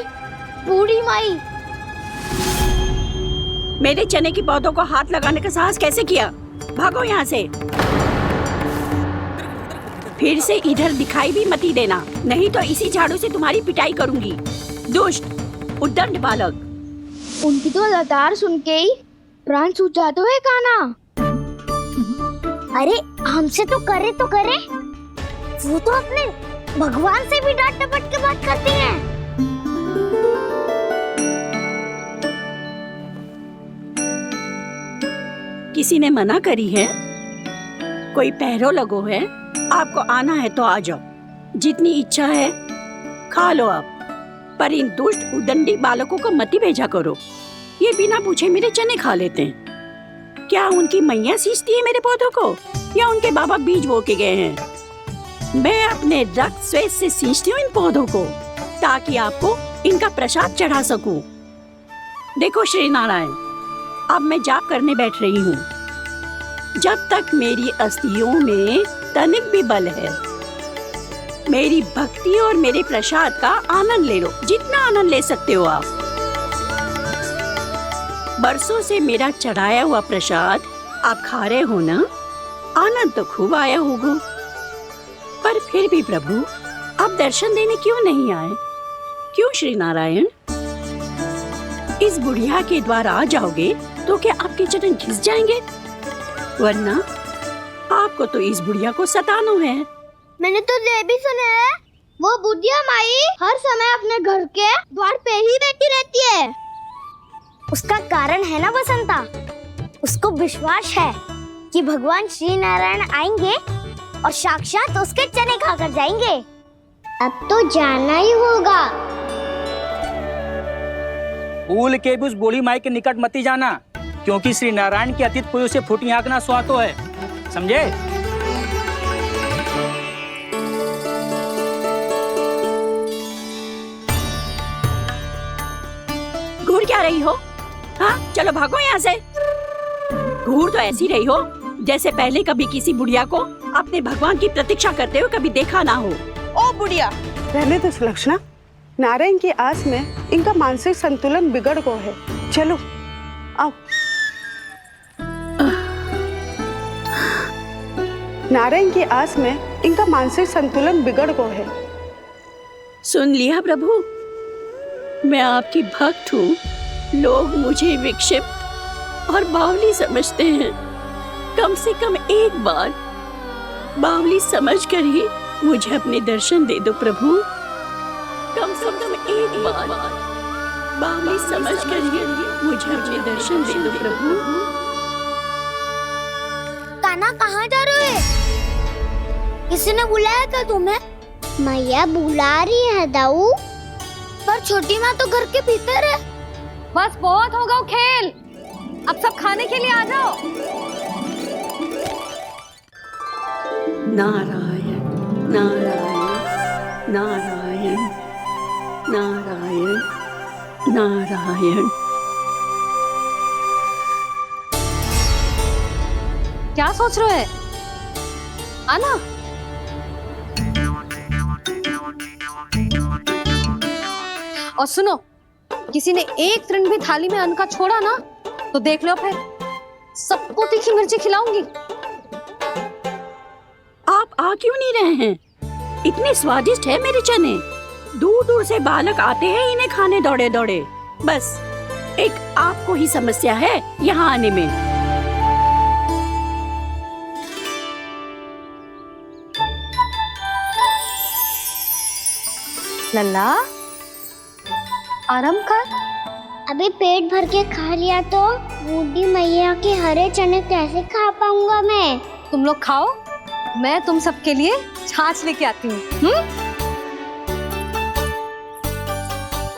बूढ़ी माई। मेरे चने की पौधों को हाथ लगाने का साहस कैसे किया? भागो यहाँ से। फिर से इधर दिखाई भी मत ही देना, नहीं तो इसी झाड़ू से तुम्हारी पिटाई करूंगी। दुष्ट उद्दंड बालक। उनकी तो लतार सुन के ही प्राण सूझ जाते हैं कान्हा। अरे हमसे तो करे, वो तो अपने भगवान से भी डांट डपट के बात करती हैं। किसी ने मना करी है? कोई पहरो लगो है? आपको आना है तो आ जाओ, जितनी इच्छा है खा लो आप, पर इन दुष्ट उदंडी बालकों को मत ही भेजा करो। ये बिना पूछे मेरे चने खा लेते हैं। क्या उनकी मैया सींचती है मेरे पौधों को, या उनके बाबा बीज बो के गए हैं? मैं अपने रक्त स्वेद से सींचती हूँ इन पौधों को, ताकि आपको इनका प्रसाद चढ़ा सकूं। देखो श्री नारायण, अब मैं जाप करने बैठ रही हूँ। जब तक मेरी अस्थियों में तनिक भी बल है, मेरी भक्ति और मेरे प्रसाद का आनंद ले लो, जितना आनंद ले सकते हो आप। बरसों से मेरा चढ़ाया हुआ प्रसाद आप खा रहे हो ना? आनंद तो खूब आया होगा, पर फिर भी प्रभु आप दर्शन देने क्यों नहीं आए? क्यों श्री नारायण? इस बुढ़िया के द्वार आ जाओगे तो क्या आपके चरण घिस जाएंगे? वरना आपको तो इस बुढ़िया को सताना है। मैंने तो ये भी सुना है, वो बुढ़िया माई हर समय अपने घर के द्वार पे ही बैठी रहती है। उसका कारण है ना बसंता, उसको विश्वास है कि भगवान श्री नारायण आएंगे और साक्षात उसके चने खाकर जाएंगे। अब तो जाना ही होगा। भूल के भी उस बूढ़ी माई के निकट मती जाना, क्योंकि श्री नारायण के अतीत पुरुष से फूटी आंकना स्वातो है, समझे? घूर क्या रही हो? हाँ, चलो भागो यहाँ से। घूर तो ऐसी रही हो जैसे पहले कभी किसी बुढ़िया को अपने भगवान की प्रतीक्षा करते हुए कभी देखा ना हो। ओ बुढ़िया, पहले तो सुलक्षणा, नारायण की आस में इनका मानसिक संतुलन बिगड़ गया है। चलो आओ। नारायण की आस में इनका मानसिक संतुलन बिगड़ गया है। सुन लिया प्रभु, मैं आपकी भक्त हूँ। लोग मुझे विक्षिप्त और बावली समझते हैं। कम से कम एक बार बावली समझकर ही मुझे अपने दर्शन दे दो प्रभु। कम से कम एक बार बावली समझकर ही मुझे अपने दर्शन दे दो प्रभु। कान्हा कहाँ जा रहे हो? किसी ने बुलाया था तुम्हें? मैया बुला रही है दाऊ, पर छोटी माँ तो घर के भीतर है। बस बहुत होगा वो खेल, अब सब खाने के लिए आ जाओ। नारायण नारायण नारायण नारायण नारायण। क्या सोच रहे हैं? आना। और सुनो, किसी ने एक तृण भी थाली में अन्न का छोड़ा ना तो देख लो, फिर सबको तीखी मिर्ची खिलाऊंगी। आप आ क्यों नहीं रहे हैं? इतने स्वादिष्ट है मेरे चने। दूर दूर से बालक आते हैं इन्हें खाने दौड़े दौड़े। बस एक आपको ही समस्या है यहाँ आने में। लल्ला, आराम कर। अभी पेट भर के खा लिया तो बूढ़ी मैया के हरे चने कैसे खा पाऊंगा मैं? तुम लोग खाओ, मैं तुम सबके लिए छाछ लेके आती हूँ।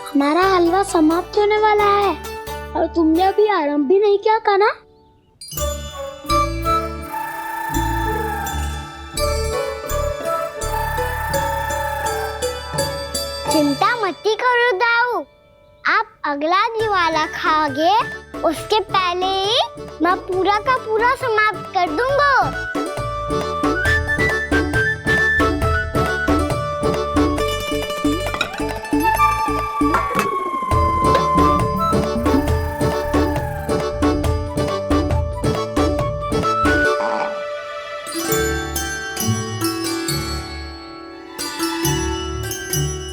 हमारा हलवा समाप्त होने वाला है और तुमने अभी आराम भी नहीं किया कान्हा। चिंता मत करो दाऊ, आप अगला दिवाला खाओगे उसके पहले ही मैं पूरा का पूरा समाप्त कर दूंगा।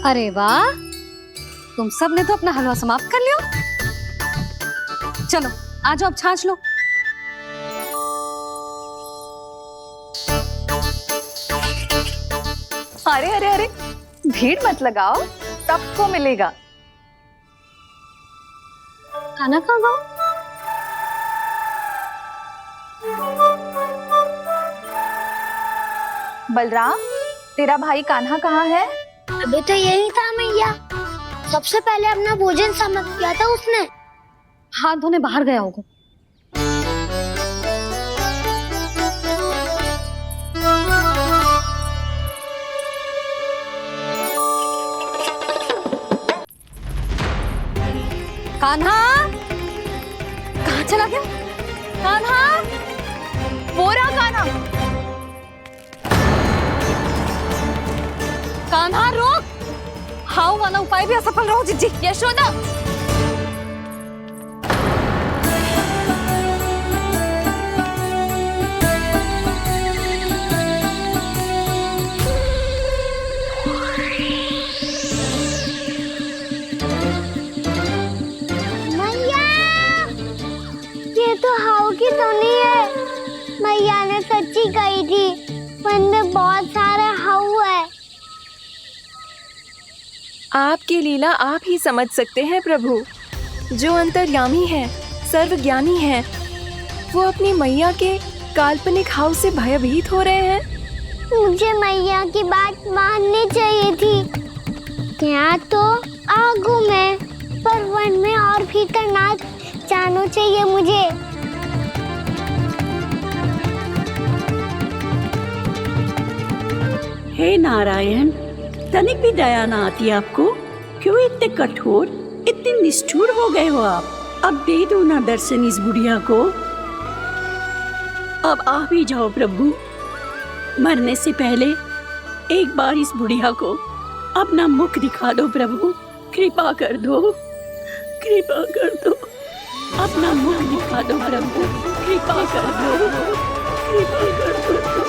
अरे वाह, तुम सब ने तो अपना हलवा समाप्त कर लिया। चलो आ जाओ, अब छाछ लो। अरे अरे अरे, भीड़ मत लगाओ, सबको मिलेगा। खाना खा गो। बलराम, तेरा भाई कान्हा कहाँ है? अभी तो यही था मैया, सबसे पहले अपना भोजन समाप्त किया था उसने। हाथ धोने बाहर गया होगा। कान्हा कहाँ चला गया? कान्हा, वो रहा कान्हा। कान्हा रोक, हाउ वाला उपाय भी असफल रहो जिज्जी। यशोदा, आपकी लीला आप ही समझ सकते हैं प्रभु। जो अंतर्यामी है, सर्वज्ञानी है, वो अपनी मैया के काल्पनिक हाव से भयभीत हो रहे हैं। मुझे मैया की बात माननी चाहिए थी। यहाँ तो आगू में, पर वन में और भीतर ना जाना चाहिए मुझे। हे नारायण, तनिक भी दया ना आती आपको? क्यों इतने कठोर, इतने निष्ठुर हो गए हो आप? अब दे दो ना दर्शन इस बुढ़िया को। अब आ भी जाओ प्रभु। मरने से पहले एक बार इस बुढ़िया को अपना मुख दिखा दो प्रभु। कृपा कर दो, कृपा कर दो। अपना मुख दिखा दो प्रभु, कृपा कर दो, कृपा कर दो।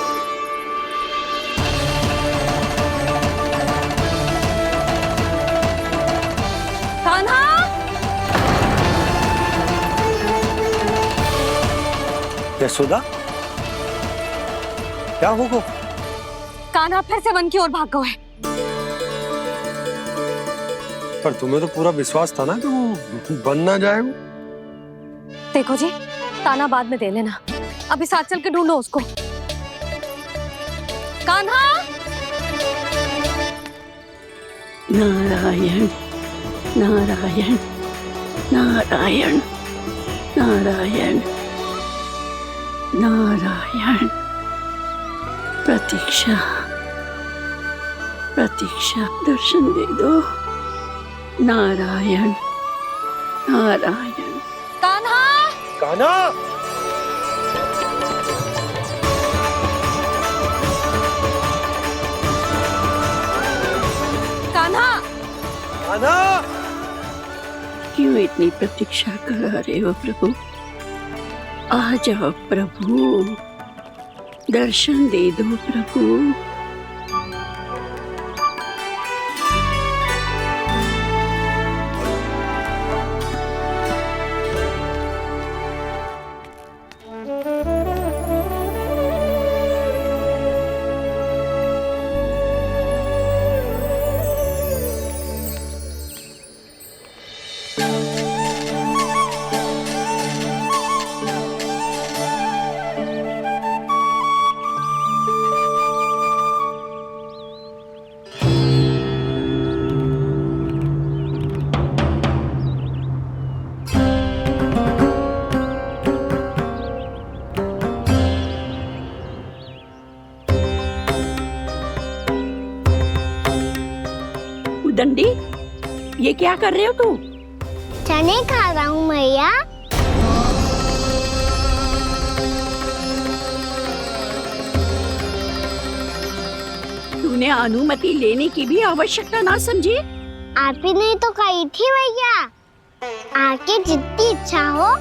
कान्हा! यशोदा, क्या होगा? कान्हा फिर से वन की ओर भाग गए। पर तुम्हें तो पूरा विश्वास था ना कि वो बन ना जाएगा। देखो जी, ताना बाद में दे लेना, अभी साथ चल के ढूंढो उसको। कान्हा! नारायण नारायण नारायण नारायण नारायण। प्रतीक्षा प्रतीक्षा, दर्शन दे दो। नारायण नारायण। कान्हा! कान्हा! कान्हा! कान्हा! क्यों इतनी प्रतीक्षा करा रहे हो प्रभु? आ जाओ प्रभु, दर्शन दे दो प्रभु। दंडी, ये क्या कर रहे हो तू? चने खा रहा हूँ मैया। तूने अनुमति लेने की भी आवश्यकता ना समझी? आप ही ने तो कही थी भैया, आके जितनी इच्छा हो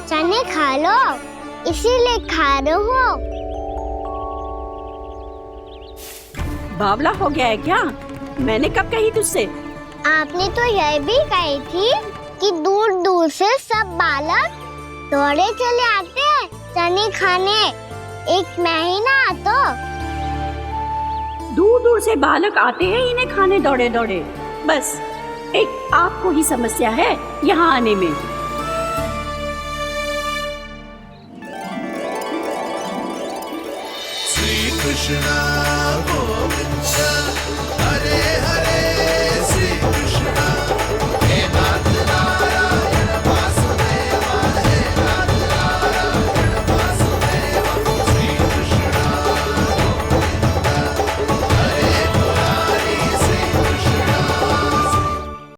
चने खा लो, इसीलिए खा रहे हो। बावला हो गया है क्या? मैंने कब कही तुझसे? आपने तो यह भी कही थी कि दूर दूर से सब बालक दौड़े चले आते हैं चने खाने, एक महीना तो दूर दूर से बालक आते हैं इन्हें खाने दौड़े दौड़े। बस एक आपको ही समस्या है यहाँ आने में। श्री कृष्ण